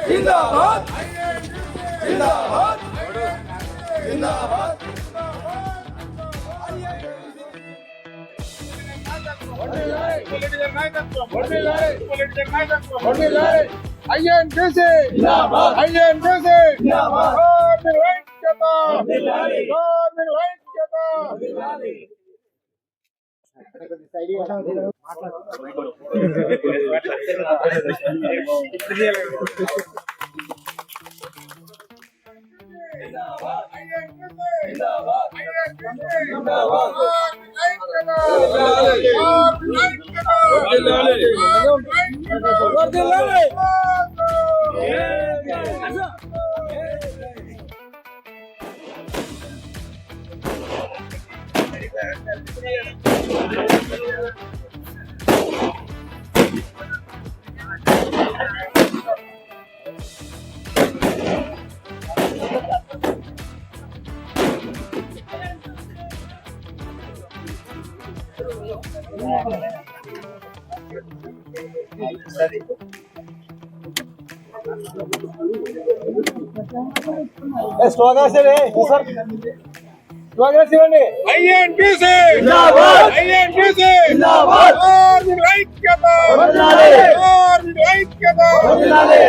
जिंदाबाद जिंदाबाद जिंदाबाद INTC INTC स्लोगन से रे सर स्लोगन से बने INTC जिंदाबाद INTC जिंदाबाद ఐక్యత వందనాలే ఐక్యత వందనాలే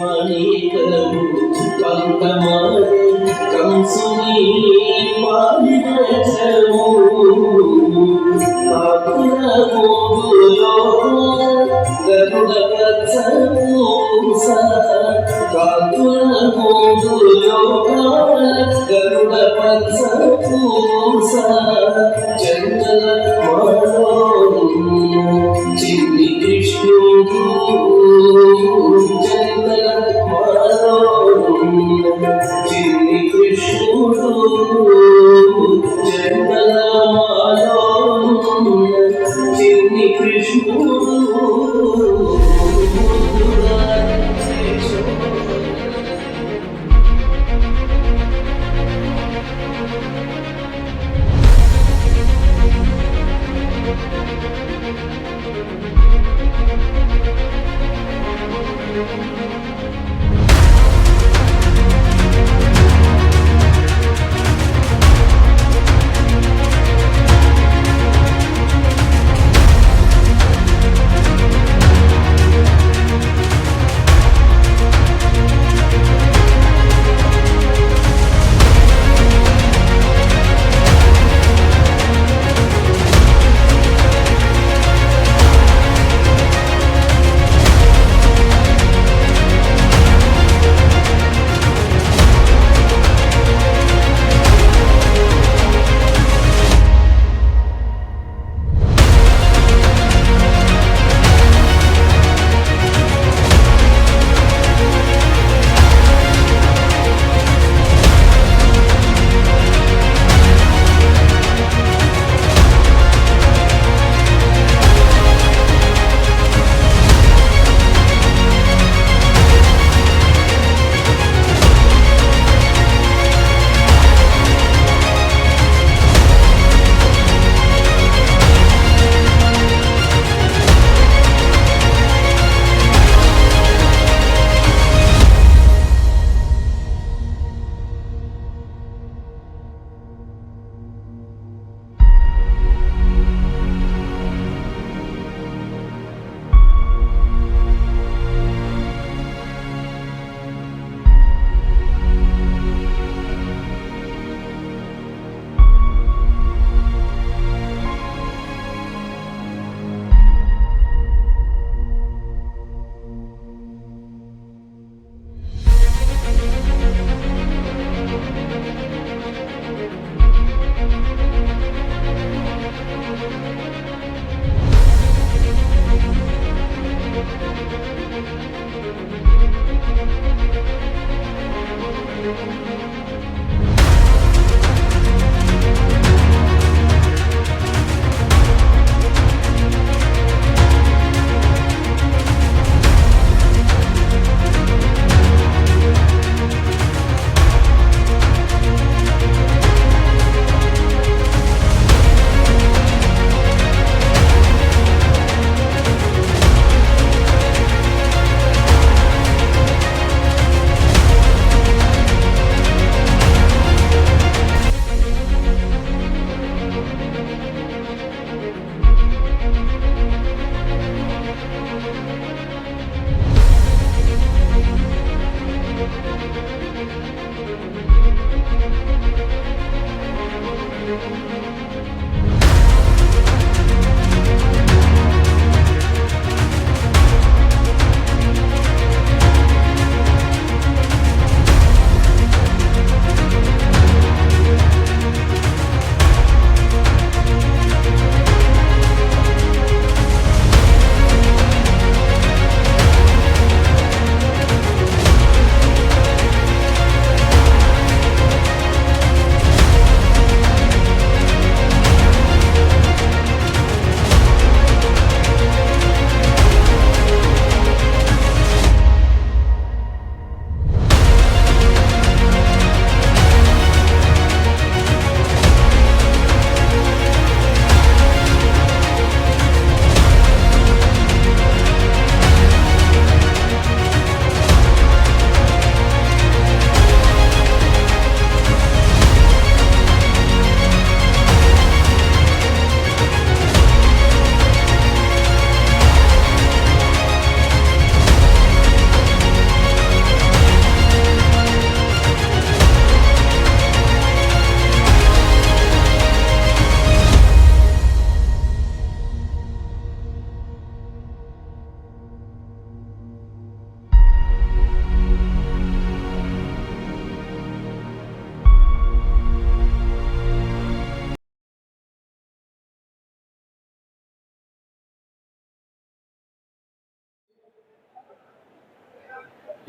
మాణికము పంకమాడే కంసుని పాలినచము కాకుల గోగులో గరుడ ప్రత్సూస కాకుల గోగులో గరుడ ప్రత్సూస చందన చిన్ని కృష్ణుడు చందన చిన్ని కృష్ణుడు చందన చిన్ని కృష్ణుడు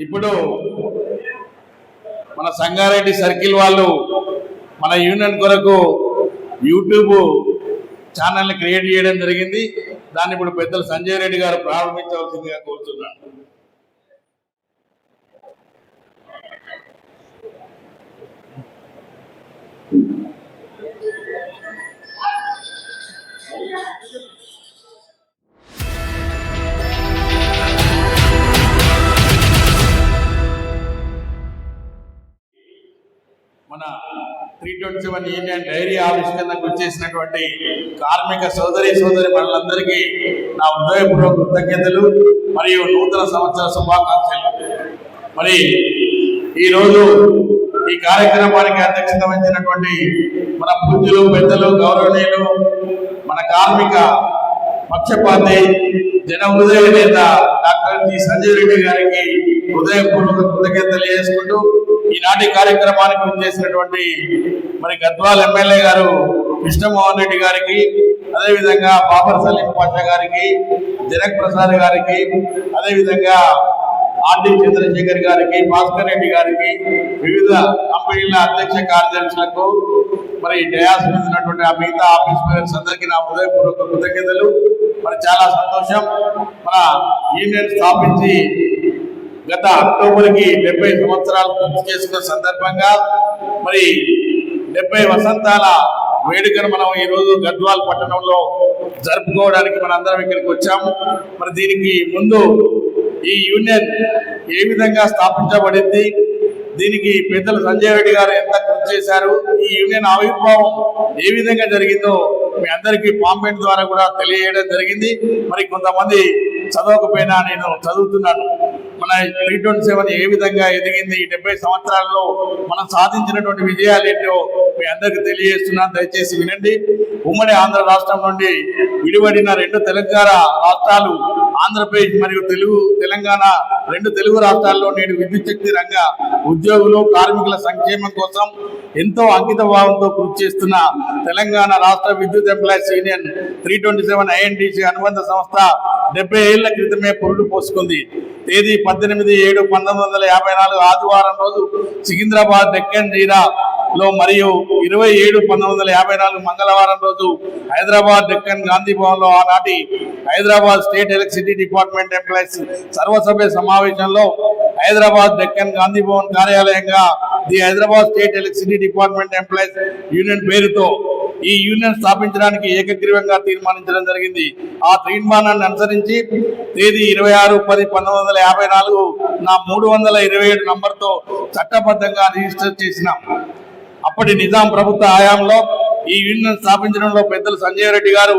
ఇప్పుడు మన సంగారెడ్డి సర్కిల్ వాళ్ళు మన యూనియన్ కొరకు యూట్యూబ్ ఛానల్ని క్రియేట్ చేయడం జరిగింది. దాన్ని ఇప్పుడు పెద్దలు సంజయ్ రెడ్డి గారు ప్రారంభించవలసిందిగా కోరుతున్నాను. మన 327 యూనియన్ డైరీ ఆవిష్కరణకు వచ్చేసినటువంటి కార్మిక సోదరి మనందరికీ నా హృదయపూర్వక కృతజ్ఞతలు మరియు నూతన సంవత్సర శుభాకాంక్షలు. మరి ఈరోజు ఈ కార్యక్రమానికి అధ్యక్షత వహించినటువంటి మన పూజ్యులు పెద్దలు గౌరవనీయులు మన కార్మిక పక్షపాతి జన హృదయ నేత డాక్టర్ జి సంజయ్ రెడ్డి గారికి హృదయపూర్వక కృతజ్ఞతలు చేసుకుంటూ ఈనాటి కార్యక్రమానికి వచ్చేసినటువంటి మరి గద్వాల్ ఎమ్మెల్యే గారు కృష్ణమోహన్ రెడ్డి గారికి, అదేవిధంగా బాబర్ సలీం పాషా గారికి, జనక్ ప్రసాద్ గారికి, అదేవిధంగా ఆర్డి చంద్రశేఖర్ గారికి, భాస్కర్ రెడ్డి గారికి, వివిధ కంపెనీల అధ్యక్ష కార్యదర్శులకు, మరి డయాస్ మీద ఉన్నటువంటి ఆ మిగతా ఆఫీస్ మేనేజర్స్ అందరికీ నా హృదయపూర్వక కృతజ్ఞతలు. మరి చాలా సంతోషం. మన యూనియన్ స్థాపించి గత అక్టోబర్కి 70 సంవత్సరాలు పూర్తి చేసుకున్న సందర్భంగా మరి 70 వసంతాల వేడుకను మనం ఈరోజు గద్వాల్ పట్టణంలో జరుపుకోవడానికి మనందరం ఇక్కడికి వచ్చాము. మరి దీనికి ముందు ఈ యూనియన్ ఏ విధంగా స్థాపించబడింది, దీనికి పెద్దలు సంజయ్ రెడ్డి గారు ఎంత కృషి చేశారు, ఈ యూనియన్ ఆవిర్భావం ఏ విధంగా జరిగిందో మీ అందరికీ పాంప్లెట్ ద్వారా కూడా తెలియజేయడం జరిగింది. మరి కొంతమంది చదవకపోయినా నేను చదువుతున్నాను. మన 327 ఏ విధంగా ఎదిగింది, ఈ 70 సంవత్సరాల్లో మనం సాధించినటువంటి విజయాలు ఏంటో మీ అందరికీ తెలియజేస్తున్నాను. దయచేసి వినండి. ఉమ్మడి ఆంధ్ర రాష్ట్రం నుండి విడిపడిన 2 తెలంగాణ రాష్ట్రాలు ఆంధ్రప్రదేశ్ మరియు తెలంగాణ 2 తెలుగు రాష్ట్రాల్లో నేడు విద్యుత్ శక్తి రంగ ఉద్యోగులు కార్మికుల సంక్షేమం కోసం ఎంతో అంకిత భావంతో కృషి చేస్తున్న తెలంగాణ రాష్ట్ర విద్యుత్ ఎంప్లాయీస్ యూనియన్ 327 INTC అనుబంధ సంస్థ 70 ఏళ్ల క్రితమే పురుడు పోసుకుంది. తేదీ 18/7/1954 ఆదివారం రోజు సికింద్రాబాద్ డెక్కన్ జీరాలో మరియు 27/1954 మంగళవారం రోజు హైదరాబాద్ డెక్కన్ గాంధీ భవన్లో ఆనాటి Hyderabad state electricity department employees సర్వసభ్య సమావేశంలో హైదరాబాద్ డెక్కన్ గాంధీ భవన్ కార్యాలయంగా the Hyderabad state electricity department employees union పేరుతో ఈ యూనియన్ స్థాపించడానికి ఏకగ్రీవంగా తీర్మానించడం జరిగింది. ఆ తీర్మానాన్ని అనుసరించి తేదీ 26/10/1954 నా 327 నంబర్తో చట్టబద్ధంగా రిజిస్టర్ చేసినాం. అప్పటి నిజాం ప్రభుత్వ హయాంలో ఈ యూనియన్ స్థాపించడంలో పెద్దలు సంజయ్ రెడ్డి గారు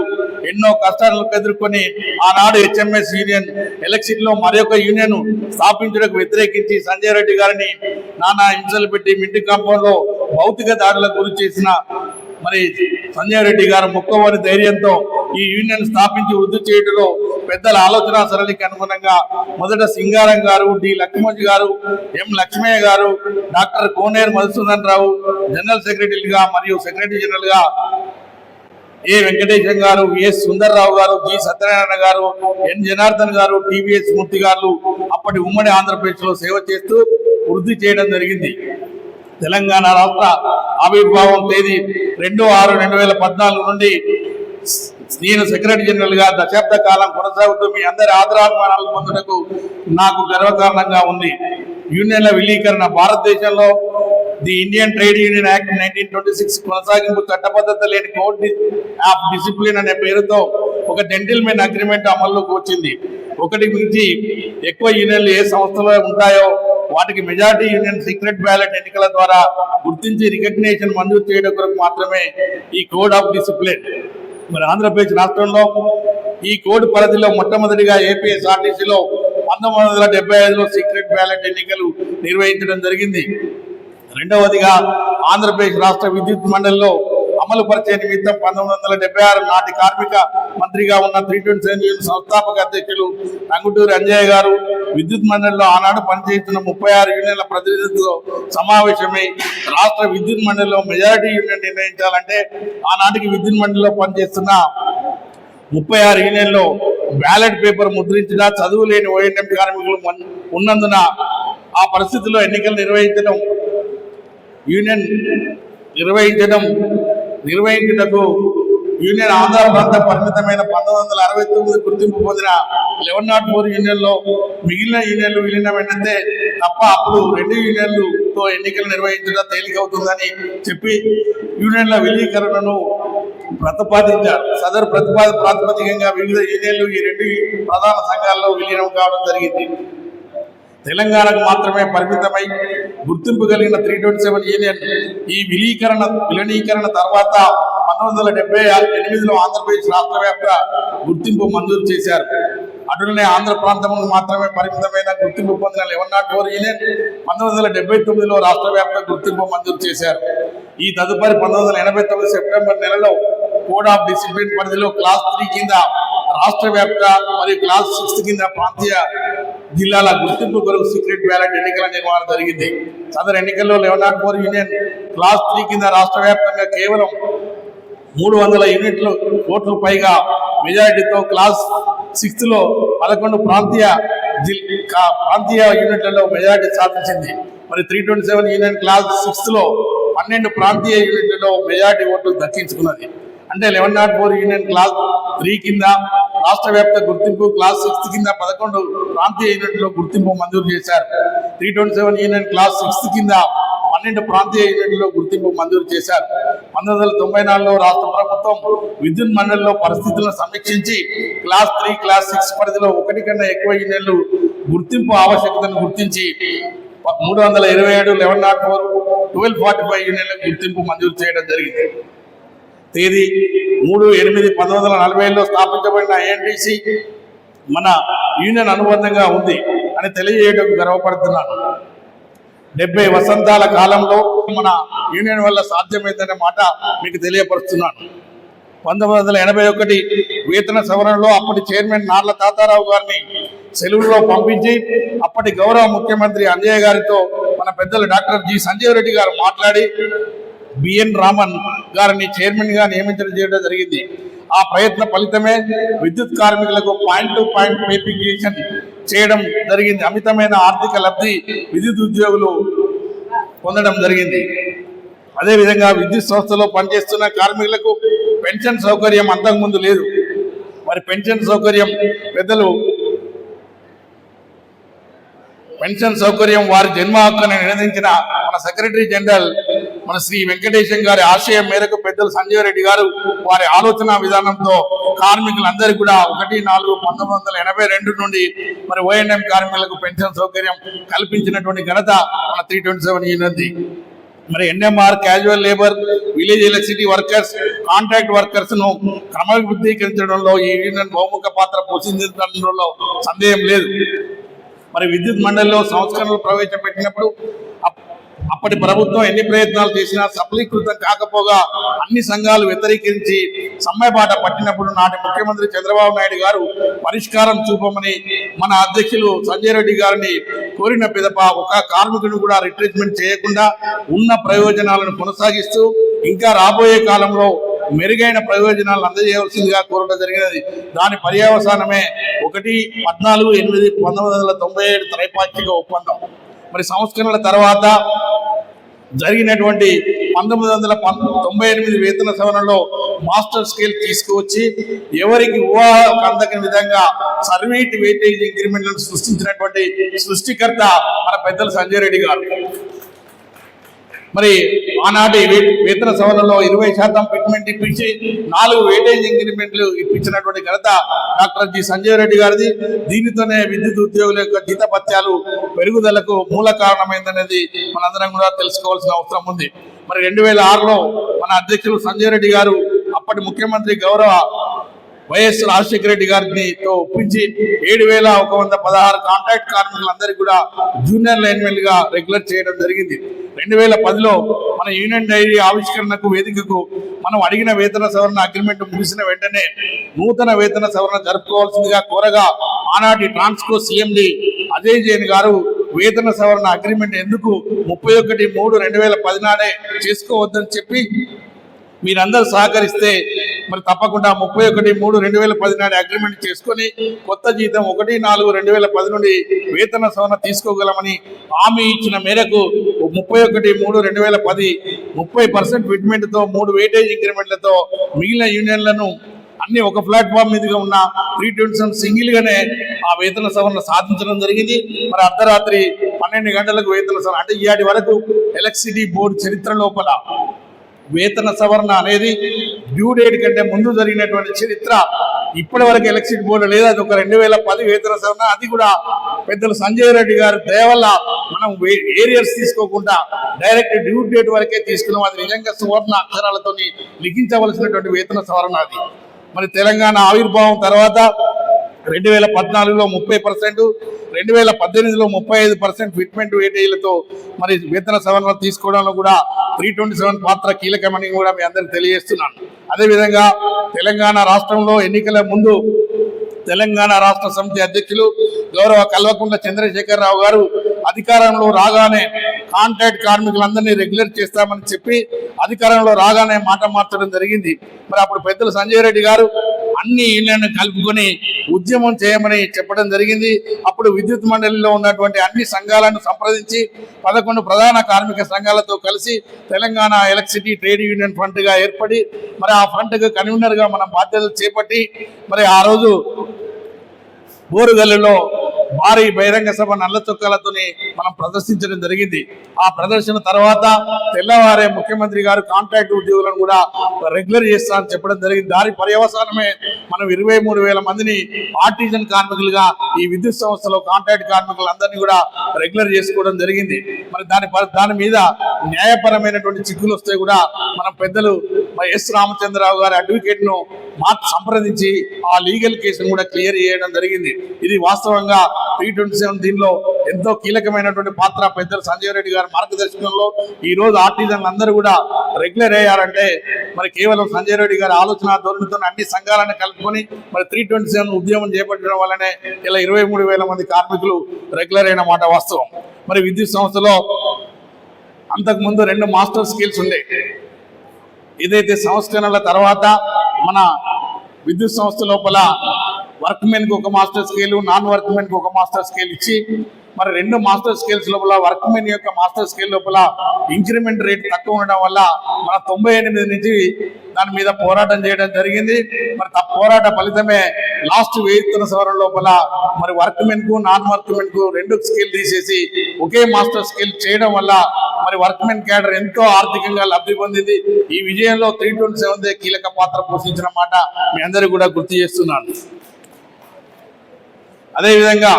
ఎన్నో కష్టాలను ఎదుర్కొని ఆనాడు HMS యూనియన్ ఎలక్ట్రిసిటీలో మరొక యూనియన్ స్థాపించడానికి వ్యతిరేకించి సంజయ్ రెడ్డి గారిని నానా హింసలు పెట్టి మింటి కాంపౌండ్ లో భౌతిక దాడులకు గురి చేసిన మరి సంజయ్ రెడ్డి గారు మొక్కవని ధైర్యంతో ఈ యూనియన్ స్థాపించి వృద్ధి చేయడంలో పెద్దల ఆలోచన సరళికి అనుగుణంగా మొదట సింగారం గారు, డి లక్ష్మణ్ గారు, ఎం లక్ష్మయ్య గారు, డాక్టర్ కోనేరు మధుసూదన్ రావు జనరల్ సెక్రటరీగా మరియు సెక్రటరీ జనరల్ గా ఏ వెంకటేశం గారు, ఎస్ సుందర్రావు గారు, జి సత్యనారాయణ గారు, ఎన్ జనార్దన్ గారు, టివిఎస్ మూర్తి గారు అప్పటి ఉమ్మడి ఆంధ్రప్రదేశ్ లో సేవ చేస్తూ వృద్ధి చేయడం జరిగింది. తెలంగాణ రాష్ట్ర ఆవిర్భావం తేదీ 2/6/2014 నుండి నేను సెక్రటరీ జనరల్ గా దశాబ్ద కాలం కొనసాగుతూ మీ అందరి ఆదరాభిమానాలు పొందుటకు నాకు గర్వకారణంగా ఉంది. యూనియన్ల విలీకరణ భారతదేశంలో the Indian trade union act 1926 కొనసాగింపు చట్టబద్ధత లేని కోడ్ ఆఫ్ డిసిప్లిన్ అనే పేరుతో ఒక జెంటిల్మెన్ అగ్రిమెంట్ అమల్లోకి వచ్చింది. ఒకటి మించి ఎక్కువ యూనియన్లు ఏ సంస్థలో ఉంటాయో వాటికి మెజారిటీ యూనియన్ సీక్రెట్ బ్యాలెట్ ఎన్నికల ద్వారా గుర్తించి రికగ్నేషన్ మంజూరు చేయడం కొరకు మాత్రమే ఈ కోడ్ ఆఫ్ డిసిప్లిన్. మరి ఆంధ్రప్రదేశ్ రాష్ట్రంలో ఈ కోడ్ పరిధిలో మొట్టమొదటిగా ఏపీఎస్ఆర్టీసీలో 1975లో సీక్రెట్ బ్యాలెట్ ఎన్నికలు నిర్వహించడం జరిగింది. రెండవదిగా ఆంధ్రప్రదేశ్ రాష్ట్ర విద్యుత్ మండలిలో అమలు పరిచే నిమిత్తం 1976 నాటి కార్మిక మంత్రిగా ఉన్న 327 యూనియన్ సంస్థాపక అధ్యక్షులు టంగుటూరి అంజయ్య గారు విద్యుత్ మండలిలో ఆనాడు పనిచేస్తున్న 36 యూనియన్ల ప్రతినిధులతో సమావేశమై రాష్ట్ర విద్యుత్ మండలిలో మెజారిటీ యూనియన్ నిర్ణయించాలంటే ఆనాటికి విద్యుత్ మండలిలో పనిచేస్తున్న 36 యూనియన్లో బ్యాలెట్ పేపర్ ముద్రించిన చదువు లేని ఓఎన్ఎం కార్మికులు ఉన్నందున ఆ పరిస్థితుల్లో ఎన్నికలు నిర్వహించుటకు యూనియన్ ఆంధ్ర ప్రాంత పరిమితమైన 1969 గుర్తింపు పొందిన 1104 యూనియన్లో మిగిలిన యూనియన్లు విలీనమైనదే తప్ప అప్పుడు 2 యూనియన్లతో ఎన్నికలు నిర్వహించడం తేలికవుతుందని చెప్పి యూనియన్ల విలీకరణను ప్రతిపాదించారు. సదరు ప్రాతిపదికంగా వివిధ యూనియన్లు ఈ 2 ప్రధాన సంఘాల్లో విలీనం కావడం జరిగింది. తెలంగాణకు మాత్రమే పరిమితమై గుర్తింపు కలిగిన 327 యూనియన్ ఈ విలీనీకరణ తర్వాత 1978లో ఆంధ్రప్రదేశ్ రాష్ట్ర వ్యాప్త గుర్తింపు మంజూరు చేశారు. అటులనే ఆంధ్ర ప్రాంతముకు మాత్రమే పరిమితమైన గుర్తింపు పొందిన 1104 యూనియన్ 1979లో రాష్ట్ర వ్యాప్త గుర్తింపు మంజూరు చేశారు. ఈ తదుపరి 1989 సెప్టెంబర్ నెలలో కోడ్ ఆఫ్ డిసిప్లిన్ పరిధిలో క్లాస్ 3 కింద రాష్ట్ర వ్యాప్త మరియు క్లాస్ 6 కింద ప్రాంతీయ జిల్లాల గుర్తింపు కొరకు సీక్రెట్ బ్యాలెట్ ఎన్నికల నిర్వహణ జరిగింది. సదరు ఎన్నికల్లో 1104 యూనియన్ క్లాస్ 3 కింద రాష్ట్ర వ్యాప్తంగా కేవలం 300 ఓట్లు పైగా మెజారిటీతో క్లాస్ 6లో 11 ప్రాంతీయ యూనిట్లలో మెజారిటీ సాధించింది. మరి 327 యూనియన్ క్లాస్ 6లో 12 ప్రాంతీయ యూనిట్లలో మెజారిటీ ఓట్లు దక్కించుకున్నది. అంటే 1104 యూనియన్ క్లాస్ 3 కింద రాష్ట్ర వ్యాప్త గుర్తింపు, క్లాస్ 6 కింద 11 ప్రాంతీయ యూనిట్లో గుర్తింపు మంజూరు చేశారు. 327 యూనియన్ క్లాస్ 6 కింద 12 ప్రాంతీయ యూనిట్లో గుర్తింపు మంజూరు చేశారు. 1994లో రాష్ట్ర ప్రభుత్వం విద్యుత్ మండలిలో పరిస్థితులను సమీక్షించి క్లాస్ 3, క్లాస్ 6 పరిధిలో 1 కన్నా ఎక్కువ యూనియన్లు గుర్తింపు ఆవశ్యకతను గుర్తించి 327, 1104, 1245 యూనియన్లకు గుర్తింపు మంజూరు చేయడం జరిగింది. తేదీ 3/8/1940లో స్థాపించబడిన ఏఎన్టీసీ మన యూనియన్ అనుబంధంగా ఉంది అని తెలియజేయడం గర్వపడుతున్నాను. 70 వసంతాల కాలంలో మన యూనియన్ వల్ల సాధ్యమైందనే మాట మీకు తెలియపరుస్తున్నాను. 1981 వేతన సవరణలో అప్పటి చైర్మన్ నార్ల తాతారావు గారిని సెలవులో పంపించి అప్పటి గౌరవ ముఖ్యమంత్రి అంజయ్య గారితో మన పెద్దలు డాక్టర్ జి సంజీవ్ రెడ్డి గారు మాట్లాడి బిఎన్ రామన్ గారిని చైర్మన్ గా నియమించడం చేయడం జరిగింది. ఆ ప్రయత్న ఫలితమే విద్యుత్ కార్మికులకు point to point pay fixation చేయడం జరిగింది. అమితమైన ఆర్థిక లబ్ధి విద్యుత్ ఉద్యోగులు పొందడం జరిగింది. అదేవిధంగా విద్యుత్ సంస్థలో పనిచేస్తున్న కార్మికులకు పెన్షన్ సౌకర్యం అంతకుముందు లేదు. మరి పెన్షన్ సౌకర్యం వారి జన్మ హక్కుని నినదించిన మన సెక్రటరీ జనరల్ మన శ్రీ వెంకటేశం గారి ఆశయం మేరకు పెద్దలు సంజీవ్ రెడ్డి గారు వారి ఆలోచన విధానంతో కార్మికులందరికీ కూడా 1/4/1982 నుండి మరి ఓఎన్ఎం కార్మికులకు పెన్షన్ సౌకర్యం కల్పించినటువంటి ఘనత మన 327 యూనియన్ది. మరి NMR, casual labour, village electricity workers, contract workers ను క్రమబద్ధీకరించడంలో ఈ యూనియన్ బహుముఖ పాత్ర పోషించడంలో సందేహం లేదు. మరి విద్యుత్ మండలిలో సంస్కరణలు ప్రవేశపెట్టినప్పుడు అప్పటి ప్రభుత్వం ఎన్ని ప్రయత్నాలు చేసినా సఫలీకృతం కాకపోగా అన్ని సంఘాలు వ్యతిరేకించి సమ్మెబాట పట్టినప్పుడు నాటి ముఖ్యమంత్రి చంద్రబాబు నాయుడు గారు పరిష్కారం చూపమని మన అధ్యక్షులు సంజయ్ రెడ్డి గారిని కోరిన పిదప ఒక కార్మికుడు కూడా రిట్రీట్మెంట్ చేయకుండా ఉన్న ప్రయోజనాలను కొనసాగిస్తూ ఇంకా రాబోయే కాలంలో మెరుగైన ప్రయోజనాలను అందజేయవలసిందిగా కోరడం జరిగినది. దాని పర్యవసానమే 1/14/1997 త్రైపాక్షిక ఒప్పందం. మరి సంస్కరణల తర్వాత జరిగినటువంటి 1998 వేతన సవరణలో మాస్టర్ స్కేల్ తీసుకువచ్చి ఎవరికి ఊహాకు అందకని విధంగా సర్వీట్ వెయిటేజ్ ఇంక్రిమెంట్లను సృష్టించినటువంటి సృష్టికర్త మన పెద్దలు సంజయ్ రెడ్డి గారు. మరి ఆనాటి వేతన సవరణలో 20% ఫిట్మెంట్ ఇప్పించి 4 వెయిటేజ్ ఇంక్రిమెంట్లు ఇప్పించినటువంటి ఘనత డాక్టర్ జి సంజయ్ రెడ్డి గారిది. దీనితోనే విద్యుత్ ఉద్యోగుల యొక్క జీతభత్యాలు పెరుగుదలకు మూల కారణమైందనేది మనందరం కూడా తెలుసుకోవాల్సిన అవసరం ఉంది. మరి 2006లో మన అధ్యక్షులు సంజయ్ రెడ్డి గారు అప్పటి ముఖ్యమంత్రి గౌరవ వైఎస్ రాజశేఖర రెడ్డి గారితో ఒప్పించి 7,116 కాంట్రాక్ట్ కార్మికులందరికీ కూడా జూనియర్ లైన్మెన్ గా రెగ్యులర్ చేయడం జరిగింది. 2010లో మన యూనియన్ డైరీ ఆవిష్కరణకు వేదికకు మనం అడిగిన వేతన సవరణ అగ్రిమెంట్ ముగిసిన వెంటనే నూతన వేతన సవరణ జరుపుకోవాల్సిందిగా కోరగా ఆనాటి ట్రాన్స్కో సిఎండి అజయ్ జైన్ గారు వేతన సవరణ అగ్రిమెంట్ ఎందుకు 31/3/2010 నాడే చేసుకోవద్దని చెప్పి మీరందరూ సహకరిస్తే మరి తప్పకుండా 31/3/2010 నాడు అగ్రిమెంట్ చేసుకొని కొత్త జీతం 1/4/2010 నుండి వేతన సవరణ తీసుకోగలమని హామీ ఇచ్చిన మేరకు 31/3/2010 30% ఫిట్మెంట్తో 3 వెయిటేజ్ ఇంక్రిమెంట్లతో మిగిలిన యూనియన్లను అన్ని ఒక ప్లాట్ఫామ్ మీదుగా ఉన్న 327 సింగిల్ గానే ఆ వేతన సవరణ సాధించడం జరిగింది. మరి అర్ధరాత్రి 12 గంటలకు వేతన సవరణ అంటే ఇయాటి వరకు ఎలక్ట్రిసిటీ బోర్డు చరిత్ర లోపల వేతన సవరణ అనేది డ్యూ డేట్ కంటే ముందు జరిగినటువంటి చరిత్ర ఇప్పటి వరకు ఎలక్ట్రిసిటీ బోర్డు లేదు. అది ఒక 2010 వేతన సవరణ. అది కూడా పెద్దలు సంజయ్ రెడ్డి గారు దయ వల్ల మనం ఏరియర్స్ తీసుకోకుండా డైరెక్ట్ డ్యూ డేట్ వరకే తీసుకున్నాం. అది నిజంగా సువర్ణ అక్షరాలతో లిఖించవలసినటువంటి వేతన సవరణ అది. మరి తెలంగాణ ఆవిర్భావం తర్వాత 2014లో 30%, 2018లో 35% ఫిట్మెంట్ వేటేజీలతో మరి వేతన సవరణ తీసుకోవడంలో కూడా 327 పాత్ర కీలకమని కూడా మీ అందరికి తెలియజేస్తున్నాను. అదేవిధంగా తెలంగాణ రాష్ట్రంలో ఎన్నికల ముందు తెలంగాణ రాష్ట్ర సమితి అధ్యక్షులు గౌరవ కల్వకుంట్ల చంద్రశేఖరరావు గారు అధికారంలో రాగానే కాంట్రాక్ట్ కార్మికులందరినీ రెగ్యులర్ చేస్తామని చెప్పి అధికారంలో రాగానే మాట మార్చడం జరిగింది. మరి అప్పుడు పెద్దలు సంజయ్ రెడ్డి గారు అన్ని యూనియన్లను కలుపుకొని ఉద్యమం చేయమని చెప్పడం జరిగింది. అప్పుడు విద్యుత్ మండలిలో ఉన్నటువంటి అన్ని సంఘాలను సంప్రదించి 11 ప్రధాన కార్మిక సంఘాలతో కలిసి Telangana electricity trade union front గా ఏర్పడి మరి ఆ ఫ్రంట్ కు కన్వీనర్ గా మనం బాధ్యతలు చేపట్టి మరి ఆ రోజు బోరుగల్లులో భారీ బహిరంగ సభ నల్ల చొక్కాలతోని మనం ప్రదర్శించడం జరిగింది. ఆ ప్రదర్శన తర్వాత తెల్లవారే ముఖ్యమంత్రి గారు కాంట్రాక్ట్ ఉద్యోగులను కూడా రెగ్యులర్ చేస్తారని చెప్పడం జరిగింది. దాని పర్యవసానమే మనం 23,000 మందిని ఆర్టిజన్ కార్మికులుగా ఈ విద్యుత్ సంస్థలో కాంట్రాక్ట్ కార్మికులందరినీ కూడా రెగ్యులర్ చేసుకోవడం జరిగింది. మరి దాని మీద న్యాయపరమైనటువంటి చిక్కులు వస్తే కూడా మనం పెద్దలు ఎస్ రామచంద్రరావు గారి అడ్వకేట్ ను సంప్రదించి ఆ లీగల్ కేసును కూడా క్లియర్ చేయడం జరిగింది. ఇది వాస్తవంగా 327 దీనిలో ఎంతో కీలకమైనటువంటి పాత్ర పెద్దలు సంజయ్ రెడ్డి గారి మార్గదర్శకంలో ఈ రోజు ఆర్టిజన్లు అందరూ కూడా రెగ్యులర్ అయ్యారంటే మరి కేవలం సంజయ్ రెడ్డి గారి ఆలోచన ధోరణితో అన్ని సంఘాలను కలుపుకొని మరి 327 ఉద్యమం చేపట్టడం వల్లనే ఇలా 23,000 మంది కార్మికులు రెగ్యులర్ అయిన మాట వాస్తవం. మరి విద్యుత్ సంస్థలో అంతకుముందు 2 మాస్టర్ స్కిల్స్ ఉండే. ఏదైతే సంస్కరణల తర్వాత మన విద్యుత్ సంస్థ లోపల వర్క్ మెన్ కు ఒక master scale, non work men కు ఒక మాస్టర్ స్కేల్ ఇచ్చి మరి 2 మాస్టర్ స్కేల్స్ లోపల వర్క్ మెన్ యొక్క మాస్టర్ స్కేల్ లోపల ఇంక్రిమెంట్ రేట్ తక్కువ ఉండడం వల్ల మన 98 నుంచి దాని మీద పోరాటం చేయడం జరిగింది. మరి పోరాట ఫలితమే లాస్ట్ వేతన సవరణ లోపల మరి వర్క్ మెన్ కు నాన్ వర్క్ మెన్ కు 2 స్కేల్ తీసేసి ఒకే మాస్టర్ స్కేల్ చేయడం వల్ల మరి వర్క్ మెన్ క్యాడర్ ఎంతో ఆర్థికంగా లబ్ధి పొందింది. ఈ విజయంలో 327 కీలక పాత్ర పోషించిన మాట మీ అందరికీ కూడా గుర్తు చేస్తున్నాను. అదేవిధంగా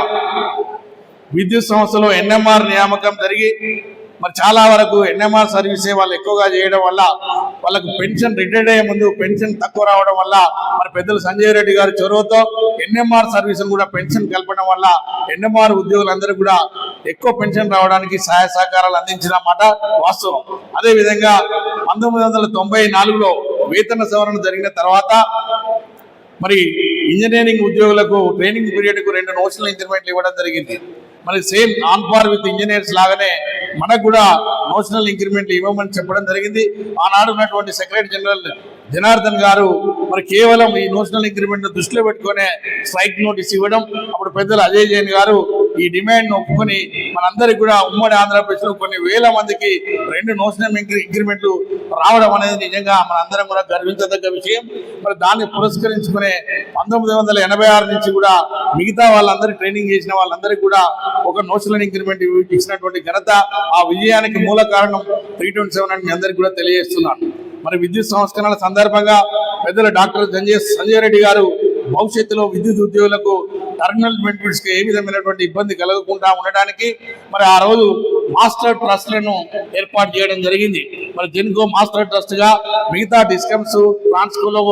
విద్యుత్ సంస్థలో ఎన్ఎంఆర్ నియామకం జరిగి మరి చాలా వరకు ఎన్ఎంఆర్ సర్వీసే వాళ్ళు ఎక్కువగా చేయడం వల్ల వాళ్ళకు పెన్షన్ రిటైర్డ్ అయ్యే ముందు పెన్షన్ తక్కువ రావడం వల్ల మరి పెద్దలు సంజయ్ రెడ్డి గారి చొరవతో ఎన్ఎంఆర్ సర్వీస్ కూడా పెన్షన్ కలపడం వల్ల ఎన్ఎంఆర్ ఉద్యోగులందరూ కూడా ఎక్కువ పెన్షన్ రావడానికి సహాయ సహకారాలు అందించిన మాట వాస్తవం. అదేవిధంగా 1994లో వేతన సవరణ జరిగిన తర్వాత మరి ఇంజనీరింగ్ ఉద్యోగులకు ట్రైనింగ్ పీరియడ్ కు 2 నోషనల్ ఇంక్రిమెంట్లు ఇవ్వడం జరిగింది. మరి same on par with engineers లాగానే మనకు కూడా నోషనల్ ఇంక్రిమెంట్లు ఇవ్వమని చెప్పడం జరిగింది. ఆనాడు ఉన్నటువంటి సెక్రటరీ జనరల్ జనార్దన్ గారు మరి కేవలం ఈ నోషనల్ ఇంక్రిమెంట్ దృష్టిలో పెట్టుకునే స్ట్రైక్ నోటీస్ ఇవ్వడం, అప్పుడు పెద్దలు అజయ్ జైన్ గారు ఈ డిమాండ్ ఒప్పుకొని మనందరికి కూడా ఉమ్మడి ఆంధ్రప్రదేశ్ లో కొన్ని వేల మందికి 2 నోషనల్ ఇంక్రిమెంట్లు రావడం అనేది నిజంగా మనందరం కూడా గర్వించదగ్గ విషయం. మరి దాన్ని పురస్కరించుకునే 1986 నుంచి కూడా మిగతా వాళ్ళందరూ ట్రైనింగ్ చేసిన వాళ్ళందరికీ కూడా ఒక నోషనల్ ఇంక్రిమెంట్ ఇచ్చినటువంటి ఘనత, ఆ విజయానికి మూల కారణం 327 అని మీ అందరికీ కూడా తెలియజేస్తున్నాను. మరి విద్యుత్ సంస్కరణల సందర్భంగా పెద్దలు డాక్టర్ సంజయ్ రెడ్డి గారు భవిష్యత్తులో విద్యుత్ ఉద్యోగులకు టర్మినల్ బెనిఫిట్స్ కి ఏ విధమైనటువంటి ఇబ్బంది కలగకుండా ఉండడానికి మరి ఆ రోజు మాస్టర్ ట్రస్ట్లను ఏర్పాటు చేయడం జరిగింది. మరి జెన్కో మాస్టర్ ట్రస్ట్ గా మిగతా డిస్కమ్స్ ట్రాన్స్కోలో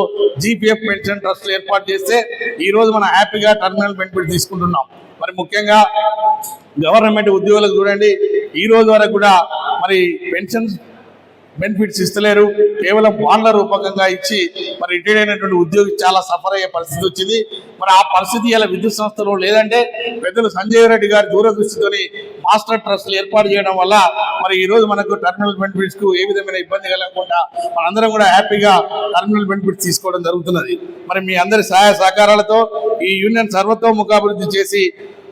జీపీఎఫ్ పెన్షన్ ట్రస్ట్ ఏర్పాటు చేస్తే ఈ రోజు మనం హ్యాపీగా టర్మినల్ బెనిఫిట్ తీసుకుంటున్నాం. మరి ముఖ్యంగా గవర్నమెంట్ ఉద్యోగులకు చూడండి, ఈ రోజు వరకు కూడా మరి పెన్షన్ బెనిఫిట్స్ ఇస్తలేరు. కేవలం బాండ్ల రూపకంగా ఇచ్చి మరి రిటైర్ అయినటువంటి ఉద్యోగి చాలా సఫర్ అయ్యే పరిస్థితి వచ్చింది. మరి ఆ పరిస్థితి ఇలా విద్యుత్ సంస్థలో లేదంటే పెద్దలు సంజయ్ రెడ్డి గారి దూరదృష్టితోని మాస్టర్ ట్రస్టులు ఏర్పాటు చేయడం వల్ల మరి ఈ రోజు మనకు టర్మినల్ బెనిఫిట్స్ కు ఏ విధమైన ఇబ్బంది కలగకుండా మనందరం కూడా హ్యాపీగా టర్మినల్ బెనిఫిట్స్ తీసుకోవడం జరుగుతున్నది. మరి మీ అందరి సహాయ సహకారాలతో ఈ యూనియన్ సర్వతోముఖాభివృద్ధి చేసి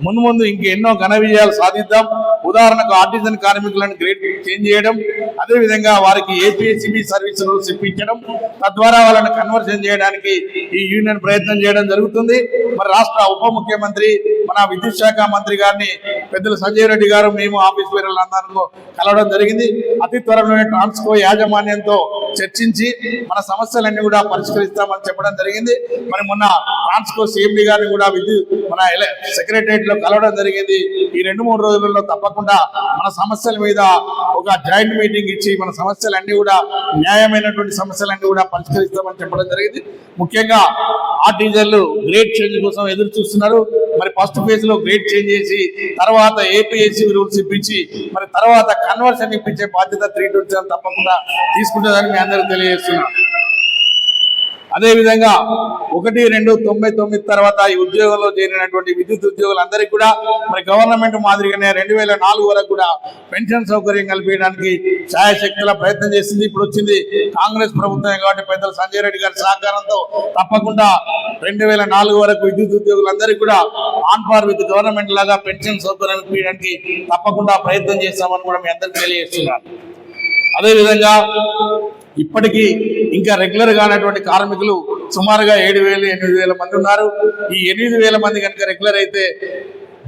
ముందు ఇంకెన్నో ఘన విజయాలు సాధిద్దాం. ఉదాహరణకు ఆర్టిజన్ కార్మికులను గ్రేడ్ చేంజ్ చేయడం, అదేవిధంగా వారికి ఏపీఎస్సీబీ సర్వీస్ రూల్స్ ఇప్పించడం, తద్వారా వాళ్ళని కన్వర్షన్ చేయడానికి ఈ యూనియన్ ప్రయత్నం చేయడం జరుగుతుంది. మరి రాష్ట్ర ఉప ముఖ్యమంత్రి మన విద్యుత్ శాఖ మంత్రి గారిని పెద్దలు సంజయ్ రెడ్డి గారు మేము ఆఫీస్ పేర్లందరూ కలవడం జరిగింది. అతి త్వరలోనే ట్రాన్స్కో యాజమాన్యంతో చర్చించి మన సమస్యలన్నీ కూడా పరిష్కరిస్తామని చెప్పడం జరిగింది. మరి మొన్న ట్రాన్స్కో సిఎండి గారిని కూడా మన సెక్రటరియట్ లో కలవడం జరిగింది. ఈ 2-3 రోజులలో తప్పకుండా మన సమస్యల మీద ఒక జాయింట్ మీటింగ్ ఇచ్చి మన సమస్యలన్నీ కూడా న్యాయమైనటువంటి సమస్యలన్నీ కూడా పరిష్కరిస్తామని చెప్పడం జరిగింది. ముఖ్యంగా ఆర్టిజన్లు గ్రేడ్ చేంజ్ కోసం ఎదురు చూస్తున్నారు. మరి ఫస్ట్ ఫేజ్ లో గ్రేడ్ చేంజ్ చేసి తర్వాత ఏపీఎస్సీ రూల్స్ ఇప్పించి మరి తర్వాత కన్వర్షన్ ఇప్పించే బాధ్యత 327 తప్పకుండా తీసుకుంటుందని మీ అందరికీ తెలియజేస్తున్నాను. అదేవిధంగా 1-2-99 తర్వాత ఈ ఉద్యోగంలో చేరినటువంటి విద్యుత్ ఉద్యోగులందరికీ కూడా మరి గవర్నమెంట్ మాదిరిగానే 2004 వరకు కూడా పెన్షన్ సౌకర్యం కల్పించడానికి ఛాయాశక్తుల ప్రయత్నం చేసింది. ఇప్పుడు వచ్చింది కాంగ్రెస్ ప్రభుత్వం కాబట్టి పెద్దలు సంజయ్ రెడ్డి గారి సహకారంతో తప్పకుండా 2004 వరకు విద్యుత్ ఉద్యోగులందరికీ కూడా ఆన్ పార్ విత్ గవర్నమెంట్ లాగా పెన్షన్ సౌకర్యం ఇప్పించడానికి తప్పకుండా ప్రయత్నం చేస్తామని కూడా మీ అందరికీ తెలియజేస్తున్నాను. అదేవిధంగా ఇప్పటికీ ఇంకా రెగ్యులర్ గా ఉన్నటువంటి కార్మికులు సుమారుగా 7,000-8,000 మంది ఉన్నారు. ఈ 8,000 మంది కనుక రెగ్యులర్ అయితే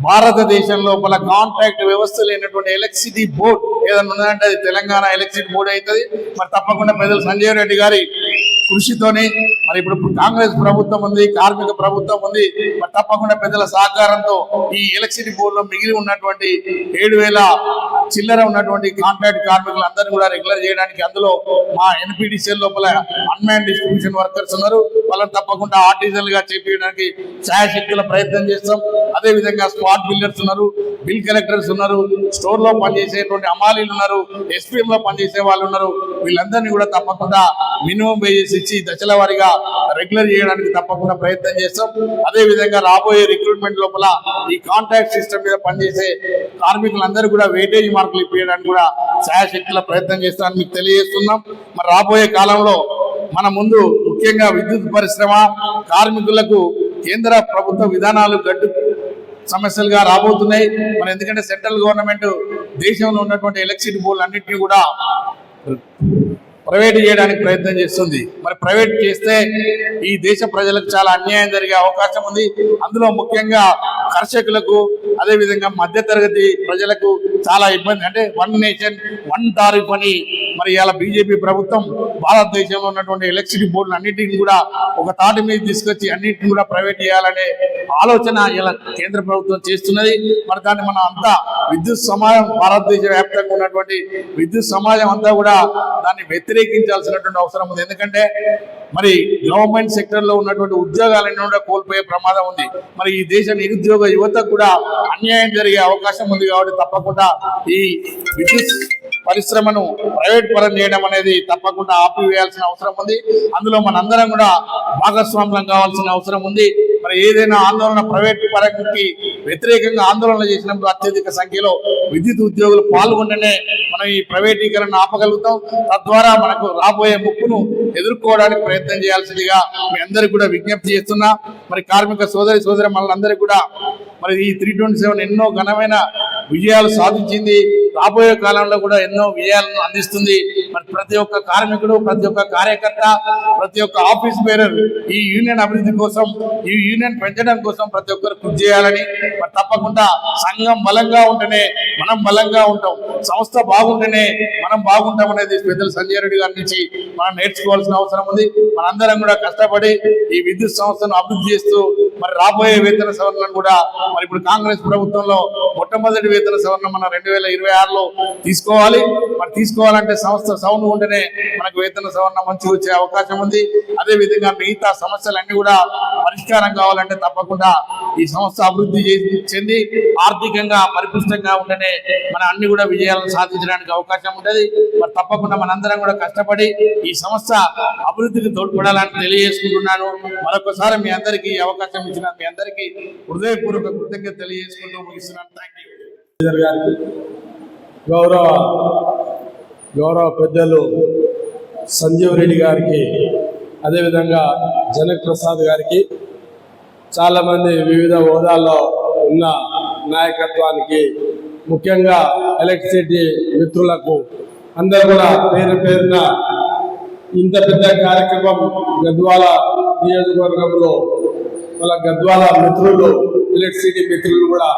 భారతదేశం లోపల కాంట్రాక్ట్ వ్యవస్థ లేనటువంటి ఎలక్ట్రిసిటీ బోర్డ్ ఏదైనా ఉందంటే అది తెలంగాణ ఎలక్ట్రిసిటీ బోర్డు అవుతుంది. మరి తప్పకుండా పెద్దలు సంజయ్ రెడ్డి గారి కృషితోనే మరి ఇప్పుడు కాంగ్రెస్ ప్రభుత్వం ఉంది, కార్మిక ప్రభుత్వం ఉంది. మరి తప్పకుండా పెద్దల సహకారంతో ఈ ఎలక్ట్రిసిటీ బోర్డులో మిగిలి ఉన్నటువంటి 7,000 చిల్లర ఉన్నటువంటి కాంట్రాక్ట్ కార్మికులు అందరినీ కూడా రెగ్యులర్ చేయడానికి అందులో మా ఎన్పిడిసిఎల్ లోపల అన్మ్యాన్ డిస్ట్రిబ్యూషన్ వర్కర్స్ ఉన్నారు. వాళ్ళని తప్పకుండా ఆర్టిజన్ గా చేపించడానికి ఛాయాశక్తుల ప్రయత్నం చేస్తాం. అదే విధంగా స్పాట్ బిల్లర్స్ ఉన్నారు, బిల్ కలెక్టర్స్ ఉన్నారు, స్టోర్ లో పనిచేసేటువంటి అమాలీలు ఉన్నారు, ఎస్పీఎం లో పనిచేసే వాళ్ళు ఉన్నారు. వీళ్ళందరినీ కూడా తప్పకుండా మినిమం వేజెస్ ఇచ్చి దశల వారీగా రెగ్యులర్ చేయడానికి తప్పకుండా ప్రయత్నం చేస్తాం. అదే విధంగా రాబోయే రిక్రూట్మెంట్ లోపల ఈ కాంట్రాక్ట్ సిస్టమ్ మీద పనిచేసే కార్మికులందరూ కూడా వెయిటేజ్ మార్కులు ఇప్పించడానికి కూడా ఛాయాశక్తుల ప్రయత్నం చేస్తామని మీకు తెలియజేస్తున్నాం. మరి రాబోయే కాలంలో మన ముందు ముఖ్యంగా విద్యుత్ పరిశ్రమ కార్మికులకు కేంద్ర ప్రభుత్వ విధానాలు గడ్డు సమస్యలుగా రాబోతున్నాయి. మరి ఎందుకంటే సెంట్రల్ గవర్నమెంట్ దేశంలో ఉన్నటువంటి ఎలక్ట్రిసిటీ బోర్డులు అన్నింటినీ కూడా ప్రైవేట్ చేయడానికి ప్రయత్నం చేస్తుంది. మరి ప్రైవేట్ చేస్తే ఈ దేశ ప్రజలకు చాలా అన్యాయం జరిగే అవకాశం ఉంది. అందులో ముఖ్యంగా కర్షకులకు అదేవిధంగా మధ్యతరగతి ప్రజలకు చాలా ఇబ్బంది. అంటే 1 నేషన్ 1 టారిఫ్ అని మరి ఇలా బీజేపీ ప్రభుత్వం భారతదేశంలో ఉన్నటువంటి ఎలక్ట్రిసిటీ బోర్డులు అన్నింటినీ కూడా ఒక తాటి మీద తీసుకొచ్చి అన్నింటినీ కూడా ప్రైవేట్ చేయాలనే ఆలోచన ఇలా కేంద్ర ప్రభుత్వం చేస్తున్నది. మరి దాన్ని మనం అంతా విద్యుత్ సమాజం భారతదేశ వ్యాప్తంగా ఉన్నటువంటి విద్యుత్ సమాజం అంతా కూడా దాన్ని వ్యతిరేకించాల్సినటువంటి అవసరం ఉంది. ఎందుకంటే మరి గవర్నమెంట్ సెక్టర్ లో ఉన్నటువంటి ఉద్యోగాలన్నీ కూడా కోల్పోయే ప్రమాదం ఉంది. మరి ఈ దేశ నిరుద్యోగ యువతకు కూడా అన్యాయం జరిగే అవకాశం ఉంది. కాబట్టి తప్పకుండా ఈ విద్యుత్ పరిశ్రమను ప్రైవేట్ పరం చేయడం అనేది తప్పకుండా ఆపివేయాల్సిన అవసరం ఉంది. అందులో మనందరం కూడా భాగస్వామ్యం కావాల్సిన అవసరం ఉంది. మరి ఏదైనా ఆందోళన ప్రైవేట్ పరంకి వ్యతిరేకంగా ఆందోళన చేసినప్పుడు అత్యధిక సంఖ్యలో విద్యుత్ ఉద్యోగులు పాల్గొంటేనే మనం ఈ ప్రైవేటీకరణ ఆపగలుగుతాం. తద్వారా మనకు రాబోయే ముప్పును ఎదుర్కోవడానికి ప్రయత్నం చేయాల్సిందిగా మీ అందరికీ కూడా విజ్ఞప్తి చేస్తున్నా. మరి కార్మిక సోదరి మనందరికీ కూడా మరి ఈ 327 ఎన్నో ఘనమైన విజయాలు సాధించింది. రాబోయే కాలంలో కూడా ఎన్నో విజయాలను అందిస్తుంది. మరి ప్రతి ఒక్క కార్మికుడు, ప్రతి ఒక్క కార్యకర్త, ప్రతి ఒక్క ఆఫీస్ బేరర్ ఈ యూనియన్ అభివృద్ధి కోసం, ఈ యూనియన్ పెంచడం కోసం ప్రతి ఒక్కరు కృషి చేయాలని, మరి తప్పకుండా సంఘం బలంగా ఉంటేనే మనం బలంగా ఉంటాం, సంస్థ బాగుంటేనే మనం బాగుంటాం అనేది పెద్దలు సంజయ్ రెడ్డి గారి నుంచి మనం నేర్చుకోవాల్సిన అవసరం ఉంది. మనందరం కూడా కష్టపడి ఈ విద్యుత్ సంస్థను అభివృద్ధి చేస్తూ మరి రాబోయే వేతన సవరణను కూడా మరి ఇప్పుడు కాంగ్రెస్ ప్రభుత్వంలో మొట్టమొదటి వేతన సవరణ మన 2026లో తీసుకోవాలి. మరి తీసుకోవాలంటే సంస్థ సౌండ్ ఉంటేనే మనకు వేతన సవరణ మంచిగా వచ్చే అవకాశం ఉంది. అదే విధంగా మిగతా సమస్యలన్నీ కూడా పరిష్కారం కావాలంటే తప్పకుండా ఈ సంస్థ అభివృద్ధి చెంది ఆర్థికంగా పరిపుష్టంగా ఉంటేనే మన అన్ని కూడా విజయాలను సాధించడానికి అవకాశం ఉంటుంది. మరి తప్పకుండా మనందరం కూడా కష్టపడి ఈ సంస్థ అభివృద్ధికి తోడ్పడాలని తెలియజేసుకుంటున్నాను. మరొకసారి మీ అందరికీ అవకాశం ఇచ్చిన మీ అందరికీ హృదయపూర్వక కృతజ్ఞత తెలియజేసుకుంటూ ముగిస్తున్నాను. Thank you. గారికి గౌరవ పెద్దలు సంజీవ్ రెడ్డి గారికి, అదేవిధంగా జనక్ ప్రసాద్ గారికి, చాలామంది వివిధ హోదాల్లో ఉన్న నాయకత్వానికి, ముఖ్యంగా ఎలక్ట్రిసిటీ మిత్రులకు అందరూ కూడా పేరు పేరున ఇంత పెద్ద కార్యక్రమం గద్వాల నియోజకవర్గంలో వాళ్ళ గద్వాల మిత్రులు, ఎలక్ట్రిసిటీ మిత్రులు కూడా,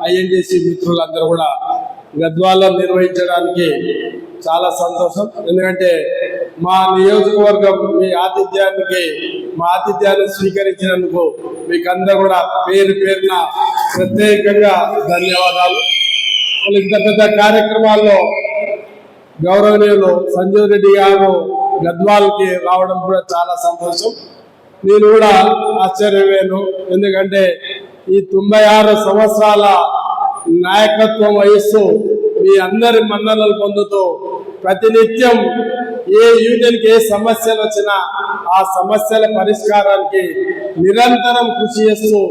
ఐఎన్టీసీ మిత్రులు అందరూ కూడా గద్వాలలో నిర్వహించడానికి చాలా సంతోషం. ఎందుకంటే మా నియోజకవర్గం మా ఆతిథ్యాన్ని స్వీకరించినందుకు మీకు అందరూ కూడా పేరు పేరున ప్రత్యేకంగా ధన్యవాదాలు. ఇంత పెద్ద కార్యక్రమాల్లో గౌరవనీయులు సంజీవ్ రెడ్డి గారు గద్వాల్కి రావడం కూడా చాలా సంతోషం. నేను కూడా ఆశ్చర్యమేను, ఎందుకంటే ఈ 96 సంవత్సరాల నాయకత్వం వహిస్తూ మీ అందరి మన్ననలు పొందుతూ ప్రతినిత్యం ఏ యూనియన్కి ఏ సమస్యలు వచ్చినా ఆ సమస్యల పరిష్కారానికి నిరంతరం కృషి చేస్తూ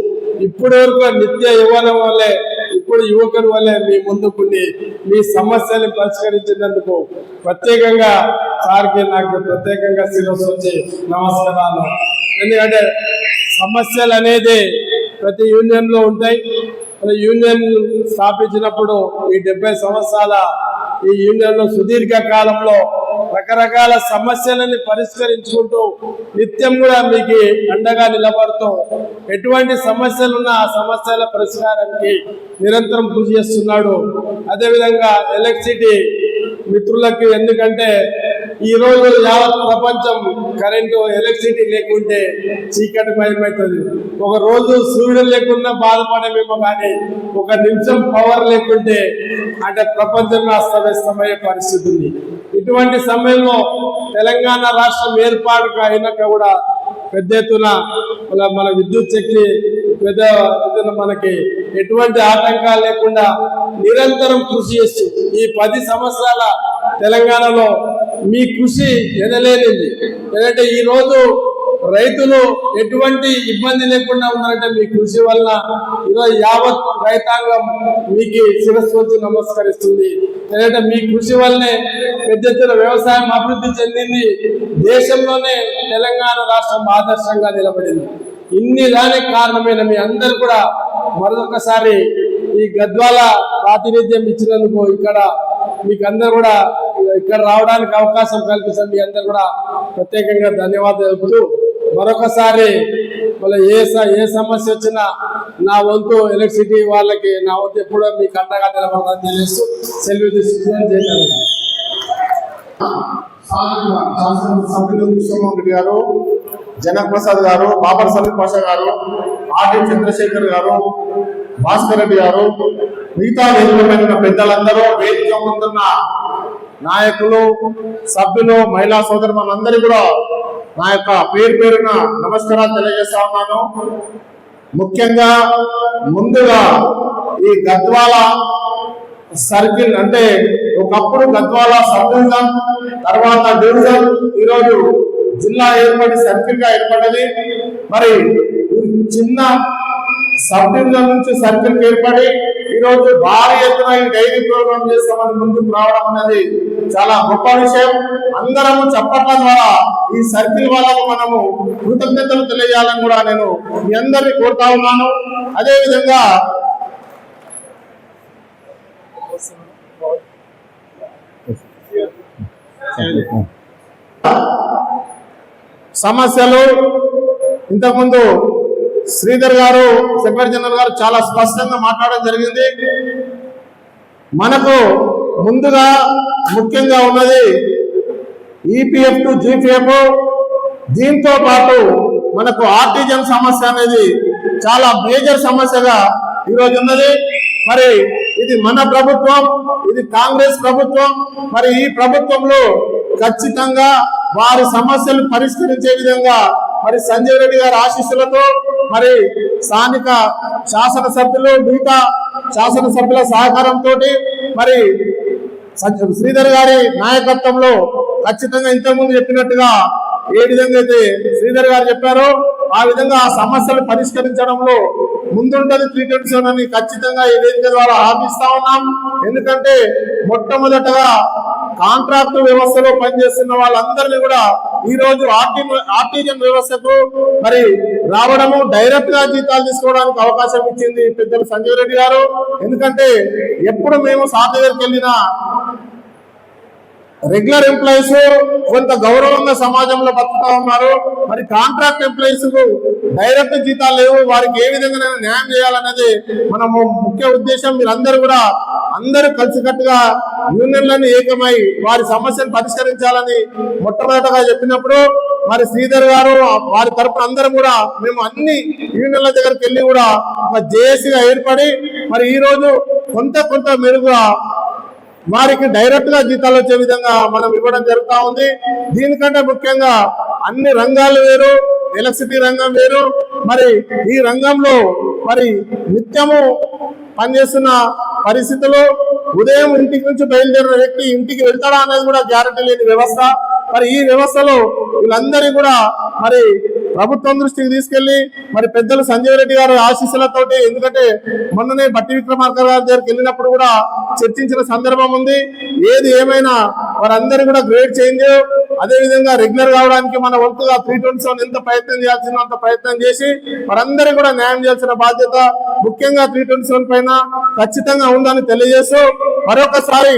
ఇప్పటి వరకు నిత్య యువనం వల్లే, ఇప్పుడు యువకుల వల్లే మీ ముందుకుండి మీ సమస్యలు పరిష్కరించినందుకు ప్రత్యేకంగా సార్కి నాకు ప్రత్యేకంగా శిరస్సు వచ్చి నమస్కారాలు. ఎందుకంటే సమస్యలు అనేది ప్రతి యూనియన్లో ఉంటాయి. యూనియన్ స్థాపించినప్పుడు ఈ 70 సంవత్సరాల ఈ యూనియన్లో సుదీర్ఘ కాలంలో రకరకాల సమస్యలని పరిష్కరించుకుంటూ నిత్యం కూడా మీకు అండగా నిలబడుతూ ఎటువంటి సమస్యలున్నా ఆ సమస్యల పరిష్కారానికి నిరంతరం కృషి చేస్తున్నాడు. అదేవిధంగా ఎలక్ట్రిసిటీ మిత్రులకి, ఎందుకంటే ఈ రోజు యావత్ ప్రపంచం కరెంటు ఎలక్ట్రిసిటీ లేకుంటే చీకటిమయమవుతుంది. ఒక రోజు సూర్యుడు లేకుండా బాధపడమేమో, కానీ ఒక నిమిషం పవర్ లేకుంటే అంటే ప్రపంచంలో అస్తవ్యస్తమయ్యే పరిస్థితి ఉంది. ఇటువంటి సమయంలో తెలంగాణ రాష్ట్రం ఏర్పాటు అయినాక కూడా పెద్ద ఎత్తున మన విద్యుత్ శక్తి పెద్ద ఎత్తున మనకి ఎటువంటి ఆటంకాలు లేకుండా నిరంతరం కృషి చేస్తూ ఈ 10 సంవత్సరాల తెలంగాణలో మీ కృషి ఎనలేనిది. ఎందుకంటే ఈ రోజు రైతులు ఎటువంటి ఇబ్బంది లేకుండా ఉన్నారంటే మీ కృషి వల్ల ఈరోజు యావత్ రైతాంగం మీకు శిరస్సు వచ్చి నమస్కరిస్తుంది. ఎందుకంటే మీ కృషి వల్లనే పెద్ద ఎత్తున వ్యవసాయం అభివృద్ధి చెందింది. దేశంలోనే తెలంగాణ రాష్ట్రం ఆదర్శంగా నిలబడింది. ఇన్ని దానికి కారణమైన మీ అందరూ కూడా మరొకసారి ఈ గద్వాల ప్రాతినిధ్యం ఇచ్చినందుకు ఇక్కడ మీకు అందరూ కూడా ఇక్కడ రావడానికి అవకాశం కల్పించిన మీ అందరూ కూడా ప్రత్యేకంగా ధన్యవాదాలు చెబుతూ మరొకసారి మళ్ళీ ఏ సమస్య వచ్చినా నా వంతు ఎలక్ట్రిసిటీ వాళ్ళకి నా వంతు ఎప్పుడో మీకు అండగా నిలబడదని తెలియస్తూ సెలవు తీసుకుందని చేయాలి. సభ్యులు విశ్వమోహన్ రెడ్డి గారు, జనక్ ప్రసాద్ గారు, బాబర్ సలీం పాషా గారు, ఆర్డి చంద్రశేఖర్ గారు, భాస్కర్ రెడ్డి గారు, మిగతా వేదికమైన పెద్దలందరూ, వేదిక ముందున్న నాయకులు, సభ్యులు, మహిళా సోదరులందరూ కూడా నా యొక్క పేరు పేరున నమస్కారాలు తెలియజేస్తా ఉన్నాను. ముఖ్యంగా ముందుగా ఈ గద్వాల సర్కిల్ అంటే ఒకప్పుడు గద్వాల సబ్ డివిజన్, తర్వాత డివిజన్, ఈరోజు జిల్లా ఏర్పడి సర్కిల్ గా ఏర్పడ్డది. మరి చిన్న సబ్ డివిజన్ నుంచి సర్కిల్ ఏర్పడి ఈరోజు భారీ ఎత్తున ఈ డైరీ ప్రోగ్రామ్ చేస్తామని ముందుకు రావడం అనేది చాలా గొప్ప విషయం. అందరము చప్పట్ల ద్వారా ఈ సర్కిల్ వాళ్ళకు మనము కృతజ్ఞతలు తెలియజేయాలని కూడా నేను మీ అందరినీ కోరుతా ఉన్నాను. అదేవిధంగా సమస్యలు ఇంతకుముందు శ్రీధర్ గారు, సెక్రటరీ జనరల్ గారు చాలా స్పష్టంగా మాట్లాడడం జరిగింది. మనకు ముందుగా ముఖ్యంగా ఉన్నది ఈపీఎఫ్ టు జీపీఎఫ్, దీంతో పాటు మనకు ఆర్టిజన్ సమస్య అనేది చాలా మేజర్ సమస్యగా ఈరోజు ఉన్నది. మరి ఇది మన ప్రభుత్వం, ఇది కాంగ్రెస్ ప్రభుత్వం. మరి ఈ ప్రభుత్వంలో ఖచ్చితంగా వారి సమస్యలు పరిష్కరించే విధంగా మరి సంజయ్ రెడ్డి గారి ఆశీస్సులతో మరి స్థానిక శాసనసభ్యులు, మిగతా శాసనసభ్యుల సహకారంతో మరి శ్రీధర్ గారి నాయకత్వంలో ఖచ్చితంగా ఇంతకుముందు చెప్పినట్టుగా ఏ విధంగా అయితే శ్రీధర్ గారు చెప్పారో ఆ విధంగా ఆ సమస్యలు పరిష్కరించడంలో ముందుంటది 327 అని ఖచ్చితంగా ఈ వేదిక ద్వారా హామీస్తా ఉన్నాం. ఎందుకంటే మొట్టమొదటగా కాంట్రాక్ట్ వ్యవస్థలో పనిచేస్తున్న వాళ్ళందరినీ కూడా ఈ రోజు ఆర్టిజన్ వ్యవస్థకు మరి రావడము, డైరెక్ట్ గా జీతాలు తీసుకోవడానికి అవకాశం ఇచ్చింది పెద్దలు సంజీవ్ రెడ్డి గారు. ఎందుకంటే ఎప్పుడు మేము సార్ దగ్గరికి వెళ్ళినా రెగ్యులర్ ఎంప్లాయీస్ కొంత గౌరవంగా సమాజంలో బతుకుతా ఉన్నారు. మరి కాంట్రాక్ట్ ఎంప్లాయీస్ కు డైరెక్ట్ జీతాలు లేవు, వారికి ఏ విధంగా న్యాయం చేయాలన్నది మనము ముఖ్య ఉద్దేశం. మీరందరూ కూడా అందరూ కలిసికట్టుగా యూనియన్లను ఏకమై వారి సమస్యను పరిష్కరించాలని మొట్టమొదటగా చెప్పినప్పుడు మరి శ్రీధర్ గారు వారి తరపున అందరం కూడా మేము అన్ని యూనియన్ల దగ్గరికి వెళ్ళి కూడా ఒక జేఏసీగా ఏర్పడి మరి ఈ రోజు కొంత మెరుగుగా వారికి డైరెక్ట్ గా జీతాలు వచ్చే విధంగా మనం ఇవ్వడం జరుగుతా ఉంది. దీనికంటే ముఖ్యంగా అన్ని రంగాలు వేరు, ఎలక్ట్రిసిటీ రంగం వేరు. మరి ఈ రంగంలో మరి నిత్యము పనిచేస్తున్న పరిస్థితులు, ఉదయం ఇంటికి నుంచి బయలుదేరిన వ్యక్తి ఇంటికి వెళ్తాడా అనేది కూడా గ్యారెంటీ లేని వ్యవస్థ. మరి ఈ వ్యవస్థలో వీళ్ళందరి కూడా మరి ప్రభుత్వం దృష్టికి తీసుకెళ్లి మరి పెద్దలు సంజీవ్ రెడ్డి గారి ఆశీస్సులతోటి, ఎందుకంటే మొన్ననే బట్టి విక్రమార్క గారి దగ్గరికి వెళ్ళినప్పుడు కూడా చర్చించిన సందర్భం ఉంది. ఏది ఏమైనా వారందరూ కూడా గ్రేడ్ చేంజ్, అదే విధంగా రెగ్యులర్ కావడానికి మన వంతుగా 327 ఎంత ప్రయత్నం చేయాల్సిందో అంత ప్రయత్నం చేసి వారందరూ కూడా న్యాయం చేయాల్సిన బాధ్యత ముఖ్యంగా 327 పైన ఖచ్చితంగా ఉందని తెలియజేస్తూ మరొకసారి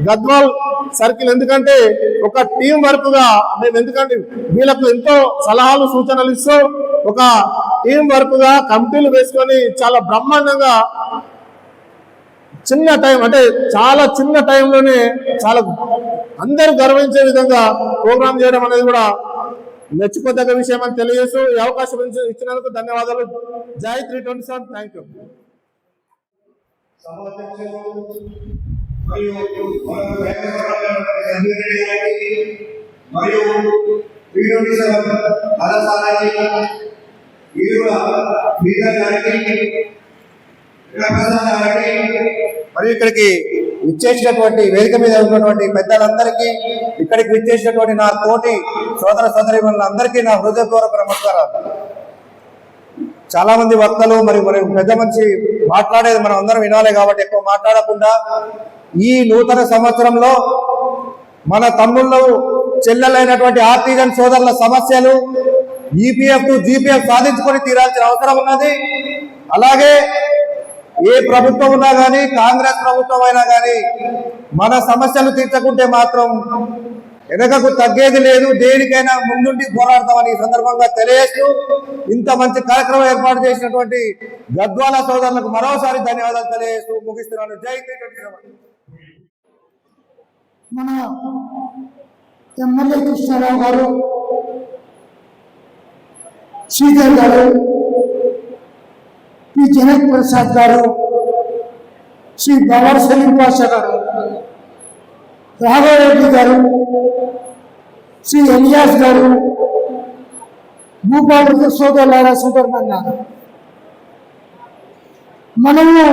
గద్వాల్ సర్కిల్, ఎందుకంటే ఒక టీం వర్క్ గా మేము, ఎందుకంటే వీళ్ళకు ఎంతో సలహాలు సూచనలు ఇస్తూ ఒక టీం వర్క్ గా కమిటీలు వేసుకొని చాలా బ్రహ్మాండంగా చిన్న టైం, అంటే చాలా చిన్న టైంలోనే చాలా అందరూ గర్వించే విధంగా ప్రోగ్రామ్ చేయడం అనేది కూడా మెచ్చుకోదగ్గ విషయం అని తెలియజేస్తూ ఈ అవకాశం ఇచ్చినందుకు ధన్యవాదాలు. జై 327. Thank you. మరియు మరియు 327 కళాశాలకి మరియు ఇక్కడికి విచ్చేసినటువంటి వేదిక మీద ఉన్నటువంటి పెద్దలందరికీ, ఇక్కడికి విచ్చేసినటువంటి నా తోటి సోదర సోదరీమణులందరికీ నా హృదయపూర్వక నమస్కారాలు. చాలా మంది వక్తలు మరి పెద్ద మనిషి మాట్లాడేది మనం అందరం వినాలి కాబట్టి ఎక్కువ మాట్లాడకుండా ఈ నూతన సంవత్సరంలో మన తమ్ముళ్ళు చెల్లెలైనటువంటి ఆర్టిజన్ సోదరుల సమస్యలు ఈపీఎఫ్ జీపీఎఫ్ సాధించుకొని తీరాల్సిన అవసరం ఉన్నది. అలాగే ఏ ప్రభుత్వం ఉన్నా కానీ, కాంగ్రెస్ ప్రభుత్వం అయినా కానీ మన సమస్యలు తీర్చకుంటే మాత్రం వెనకకు తగ్గేది లేదు. దేనికైనా ముందుండి పోరాడతామని ఈ సందర్భంగా తెలియజేస్తూ ఇంత మంచి కార్యక్రమం ఏర్పాటు చేసినటువంటి గద్వాల సోదరులకు మరోసారి ధన్యవాదాలు తెలియజేస్తూ ముగిస్తున్నాను. జై 327. మన ఎమ్మెల్యే కృష్ణారావు గారు, శ్రీధర్ గారు, పి జనక్ ప్రసాద్ గారు, శ్రీ బాబర్ సలీం పాషా గారు, రాఘవరెడ్డి గారు, శ్రీ ఎలియాస్ గారు, భూపాల సోదరులారా సోదరులన్నారు, మనము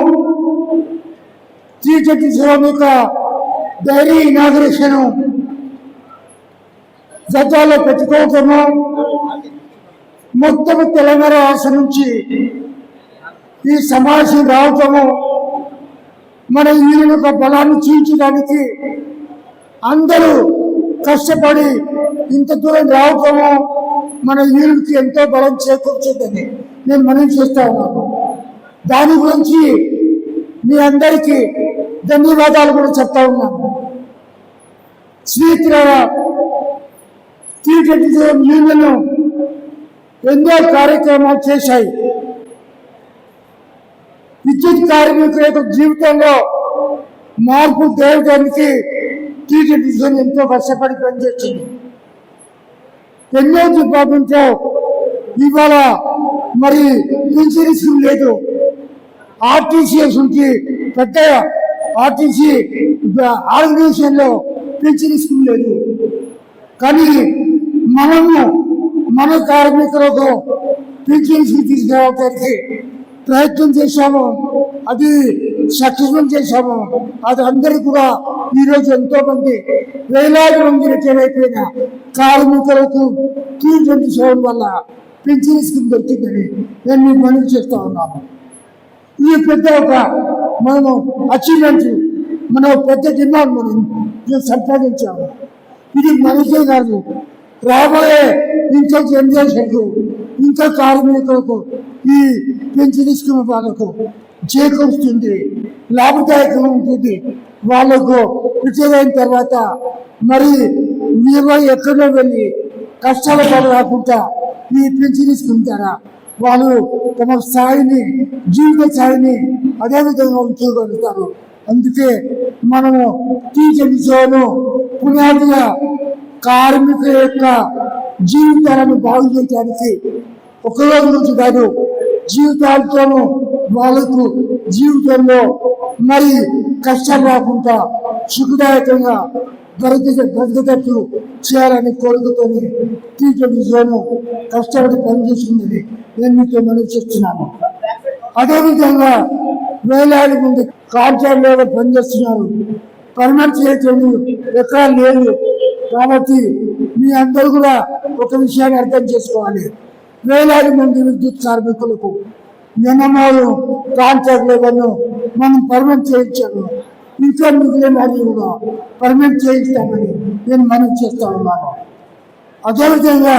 327 యొక్క డైరీ ఇనాగరేషన్ గద్వాల్లో పెట్టుకోవటము, మొత్తం తెలంగాణ రాష్ట్రం నుంచి ఈ సమావేశం రావటము, మన యూనియన్ యొక్క బలాన్ని చూపించడానికి అందరూ కష్టపడి ఇంత దూరం రావటము మన యూనియన్కి ఎంతో బలం చేకూర్చుందని నేను మనం చేస్తా ఉన్నాను. దాని గురించి మీ అందరికీ ధన్యవాదాలు కూడా చెప్తా ఉన్నాను. స్నేహితులారా, 327 యూనియన్ ఎన్నో కార్యక్రమాలు చేశాయి. విద్యుత్ కార్మికుల యొక్క జీవితంలో మార్పు తేవడానికి 327 ఎంతో కష్టపడి పనిచేస్తుంది. ఎన్నో డిపార్ట్మెంట్లో ఇవాళ మరి పింఛన్ స్కీమ్ లేదు. ఆర్టీసీఎస్ నుంచి పెద్ద ఆర్టీసీ ఆర్గనైజేషన్ లో పింఛన్ స్కీమ్ లేదు. కానీ మనము మన కార్మికులకు పింఛన్ స్కీమ్ తీసుకురావడానికి ప్రయత్నం చేశాము. అది సక్సెస్ఫుల్ చేశాము. అది అందరికీ కూడా ఈరోజు ఎంతో మంది వేలాది మంది రిటైర్ అయిపోయిన కార్మికులకు 327 వల్ల పెన్షన్ స్కీమ్ దొరికిందని నేను మీకు మనవి చేస్తూ ఉన్నాను. ఈ పెద్ద ఒక మనము అచీవ్మెంట్, మన పెద్ద డిమాండ్ మనం సంపాదించాము. ఇది మనకే కాదు, రాబోయే ఇంకా జనరేషన్కు, ఇంకా కార్మికులకు ఈ పెన్షన్ స్కీమ్ వాళ్ళకు చేకూరుస్తుంది, లాభదాయకంగా ఉంటుంది. వాళ్ళకు రిటైర్ అయిన తర్వాత మరి మీరు ఎక్కడో వెళ్ళి కష్టాల పాలు రాకుండా ఈ పెన్షన్ స్కీమ్ ద్వారా వాళ్ళు తమ స్థాయిని, జీవిత స్థాయిని అదేవిధంగా ఉంచుకోగలుగుతారు. అందుకే మనము టీచర్ను పునాదిగా కార్మికుల యొక్క జీవితాలను బాగు చేయడానికి ఒక రోజు నుంచి కాదు, జీవితాలతోనూ వాళ్ళకు జీవితంలో మరి కష్టం రాకుండా సుఖదాయకంగా బ్రతికేటట్టు చేయాలని కోరికతోని టీచర్ను కష్టపడి పనిచేస్తుందని నేను మీతో మనవి చేస్తున్నాను. అదేవిధంగా వేలాది మంది కాంట్రాక్ట్ లో పనిచేస్తున్నారు, పర్మనెంట్ చేయటం ఎక్కడా లేదు. కాబట్టి మీ అందరూ కూడా ఒక విషయాన్ని అర్థం చేసుకోవాలి. వేలాది మంది విద్యుత్ కార్మికులకు నియమాలు కాంట్రాక్ట్ లేబర్ను మనం పర్మనెంట్ చేయించాము, ఇంకా మిగిలిన వారిని కూడా పర్మనెంట్ చేయిస్తామని నేను మనవి చేస్తా ఉన్నాను. అదేవిధంగా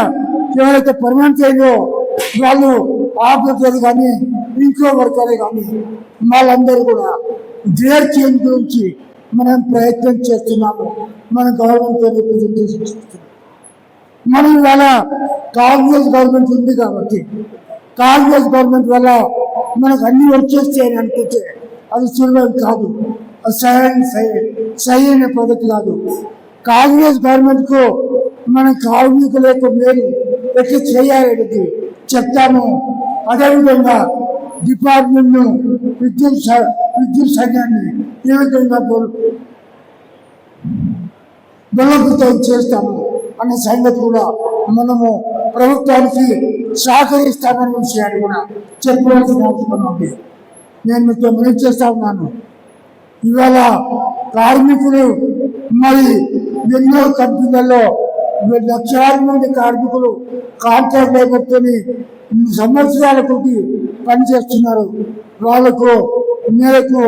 ఎవరైతే పర్మనెంట్ అయిందో వాళ్ళు ఆపరేటర్ కానీ ఇంకో వర్కర్లు కానీ వాళ్ళందరూ కూడా గ్రేడ్ చేంజ్ గురించి మనం ప్రయత్నం చేస్తున్నాము. మన గవర్నమెంట్ రిప్రజెంటేషన్ చేస్తున్నాం. మనం ఇవాళ కాంగ్రెస్ గవర్నమెంట్ ఉంది కాబట్టి కాంగ్రెస్ గవర్నమెంట్ వల్ల మనకు అన్ని వచ్చేస్తాయని అనుకుంటే అది సులభం కాదు, అది సరైన పద్ధతి కాదు. కాంగ్రెస్ గవర్నమెంట్కు మన కార్మికుల యొక్క మేలు ఎట్లా చేయాలనేది చెప్తాము. అదేవిధంగా డిపార్ట్మెంట్ను విద్యుత్ సంఘాన్ని ఏ విధంగా బలోపేతం చేస్తాము అనే సంగతి కూడా మనము ప్రభుత్వానికి సహకరిస్తామనే విషయాన్ని కూడా చెప్పవలసిన అవసరం ఉంది. నేను మీతో మనవి చేస్తా ఉన్నాను. ఇవాళ కార్మికులు మరి ఎన్నో కంపెనీలలో లక్షలాది మంది కార్మికులు కాంట్రాక్ట్ లేబర్తో సంవత్సరాల కొద్ది పనిచేస్తున్నారు. వాళ్ళకు నెలకు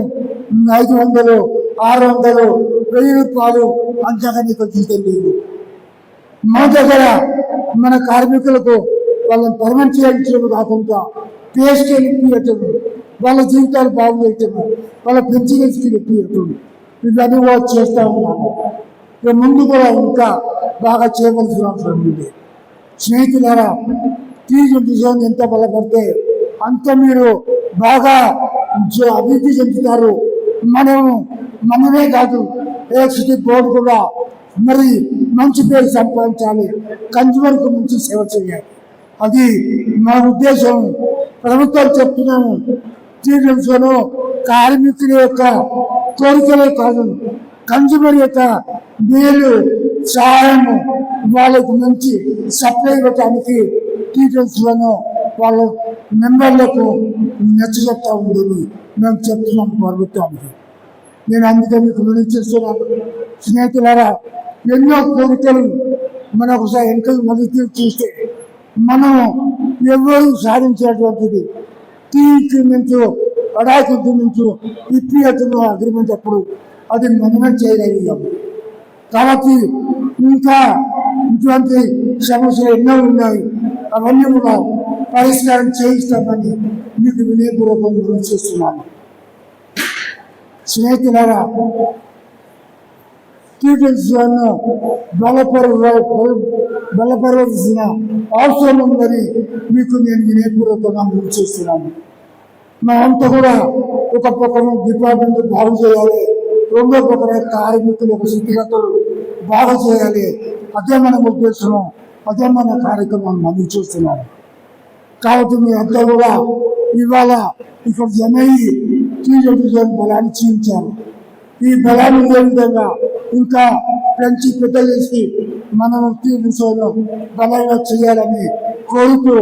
500, 600, 1000 రూపాయలు అంతకని జీతం లేదు. మన దగ్గర మన కార్మికులకు వాళ్ళని పర్మనెంట్ చేయించడం కాకుండా పే స్కేల్ ఇప్పించటం, వాళ్ళ జీవితాలు బాగు చేయటము, వాళ్ళ పెన్షన్ స్కీమ్ ఇప్పించటం, ఇవన్నీ కూడా చేస్తూ ఉన్నాము. ముందు కూడా ఇంకా బాగా చేయవలసిన అవసరం ఉంది. స్నేహితులారా, టీజన్ ఎంత బలపడితే అంత మీరు బాగా అభివృద్ధి చెందుతారు. మనమే కాదు, ఎలక్ట్రిసిటీ బోర్డు కూడా మరి మంచి పేరు సంపాదించాలి, కన్జ్యూమర్కు మంచి సేవ చేయాలి. అది మా ఉద్దేశం. ప్రభుత్వం చెప్తున్నాము, టీజన్స్లో కార్మికుల యొక్క కోరికలే కాదు, కన్జ్యూమర్ యొక్క మేలు సహాయము వాళ్ళకు మంచి సప్లై ఇవ్వటానికి టీచర్స్లను వాళ్ళ మెంబర్లకు నచ్చజెప్తా ఉండేది మేము చెప్తున్నాం ప్రభుత్వానికి. నేను అందుకే మీకు మనవి చేస్తున్నాను. స్నేహితులారా, ఎన్నో కోరికలు మనం ఒకసారి వెనక మొదటి చూస్తే మనం ఎవరు సాధించేటువంటిది టీ ఇంక్రిమెంట్, అడాక్ ఇంక్రిమెంట్, ఇప్పియతున్న అగ్రిమెంట్ అప్పుడు అది మనమే చేయగలిగాం. కాబట్టి ఇంకా ఇటువంటి సమస్యలు ఎన్నో ఉన్నాయి, అవన్నీ కూడా పరిష్కారం చేయిస్తామని మీకు వినయపూర్వకంగా మనం చేస్తున్నాను. స్నేహితులారా, టీచర్స్ను బలపరవలసిన అవసరం ఉందని మీకు నేను వినయపూర్వకంగా మనం చేస్తున్నాను. మనంతా కూడా ఒక పక్కన డిపార్ట్మెంట్ బాగు చేయాలి, రెండో పక్కన కార్మికుల యొక్క స్థితిగతులు బాగా చేయాలి. అదే మన ఉద్దేశము, అదే మన కార్యక్రమం మనం చూస్తున్నాము. కాబట్టి మీ అంతా కూడా ఇవాళ ఇక్కడ జనయ్యి టీజన్ బలాన్ని చూపించారు. ఈ బలాన్ని ఏ విధంగా ఇంకా పెంచి పెద్ద చేసి మనం టీజన్లో బలంగా చేయాలని కోరుతూ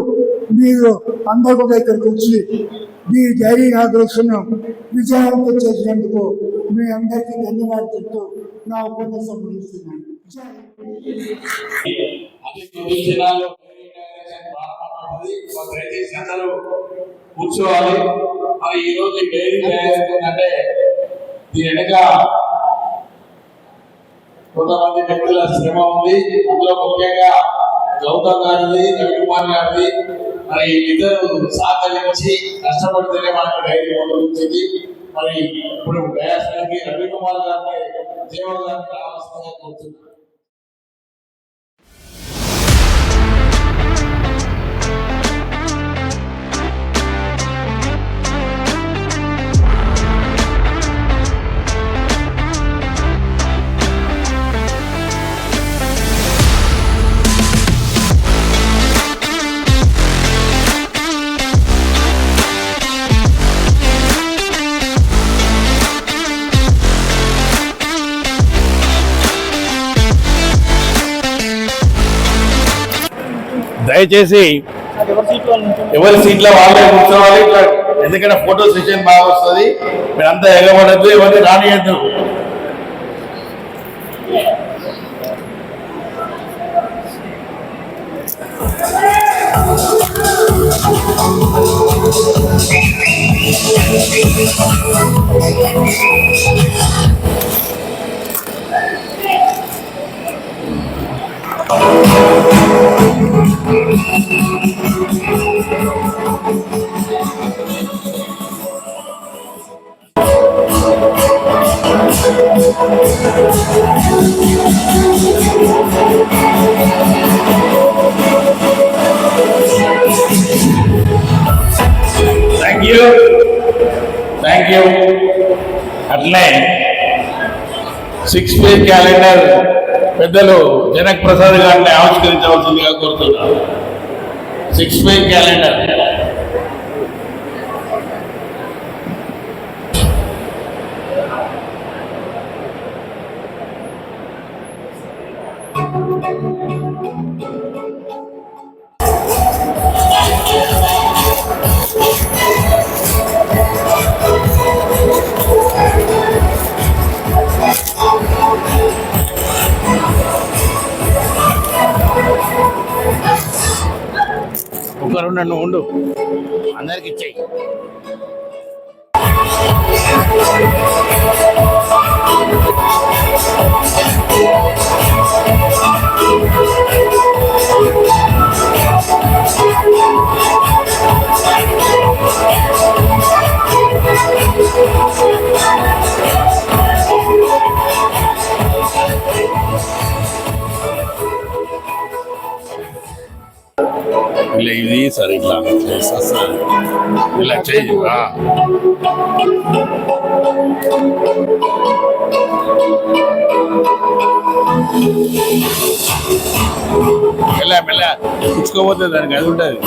మీరు అందరూ కూడా ఇక్కడికి వచ్చి మీ డైరీ ఆగ్రహను విజయవంతం చేసినందుకు మీ అందరికీ ధన్యవాదాలు చెప్తూ నా ఉపన్యాసం ముగిస్తున్నాను. ఉంది. మరి దయచేసి అందరూ కూర్చోవాలి. మరి ఈ రోజు డైరీ తయారవుతుందంటే దీని వెనక కొంతమంది వ్యక్తుల శ్రమ ఉంది. అందులో ముఖ్యంగా గౌతమ్ గారిది, రవికుమార్ గారిది, మరి ఇద్దరు సహకరించి కష్టపడితేనే మనకు డైరీ మొదలుచ్చింది. మరి ఇప్పుడు డయాస్కి రవికుమార్ గారిని, దేవ గారిని రావాల్సిందిగా కోరుతున్నాను. దయచేసి ఎవరి సీట్లో వాళ్ళే కూర్చోవాలి. ఇట్లా ఎందుకంటే ఫోటో సెషన్ బాగా వస్తుంది. మీరంతా ఎగబడద్దు, ఎవరిని రానియద్దు. Thank you. అట్లే 6 పేజ్ క్యాలెండర్ పెద్దలు జనక్ ప్రసాద్ గారిని ఆవిష్కరించవలసిందిగా కోరుతున్నాను. 6 పేజ్ క్యాలెండర్. ఒకరు నన్ను ఉండు, అందరికి ఇచ్చేయి. ఇలా ఇది సరే ఇట్లా ఇలా చేయి. మెల్ల మెల్ల పుచ్చుకోపోతే దానికి అది ఉంటుంది.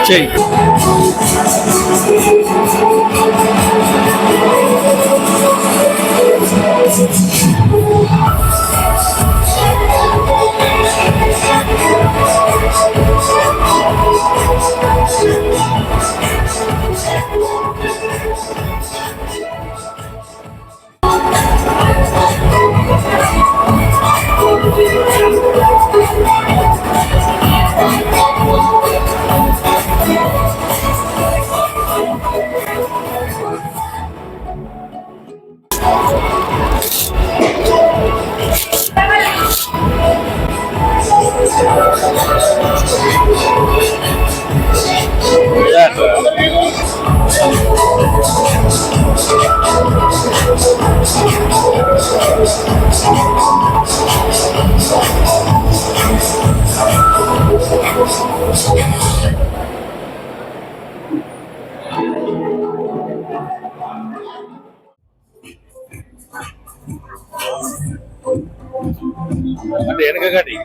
చెయ్యి. అంటే వెనక గడి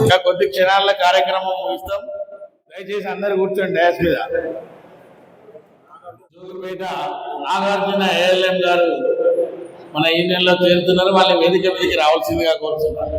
ఇంకా కొద్ది క్షణాల కార్యక్రమం ముగిస్తాం. దయచేసి అందరు కూర్చోండి డాష్ మీద. జోగుపేట నాగార్జున ఏఎల్ఎం గారు మన యూనియన్ లో చేరుతున్నారు. వాళ్ళ వేదిక మీదకి రావాల్సిందిగా కోరుతున్నారు.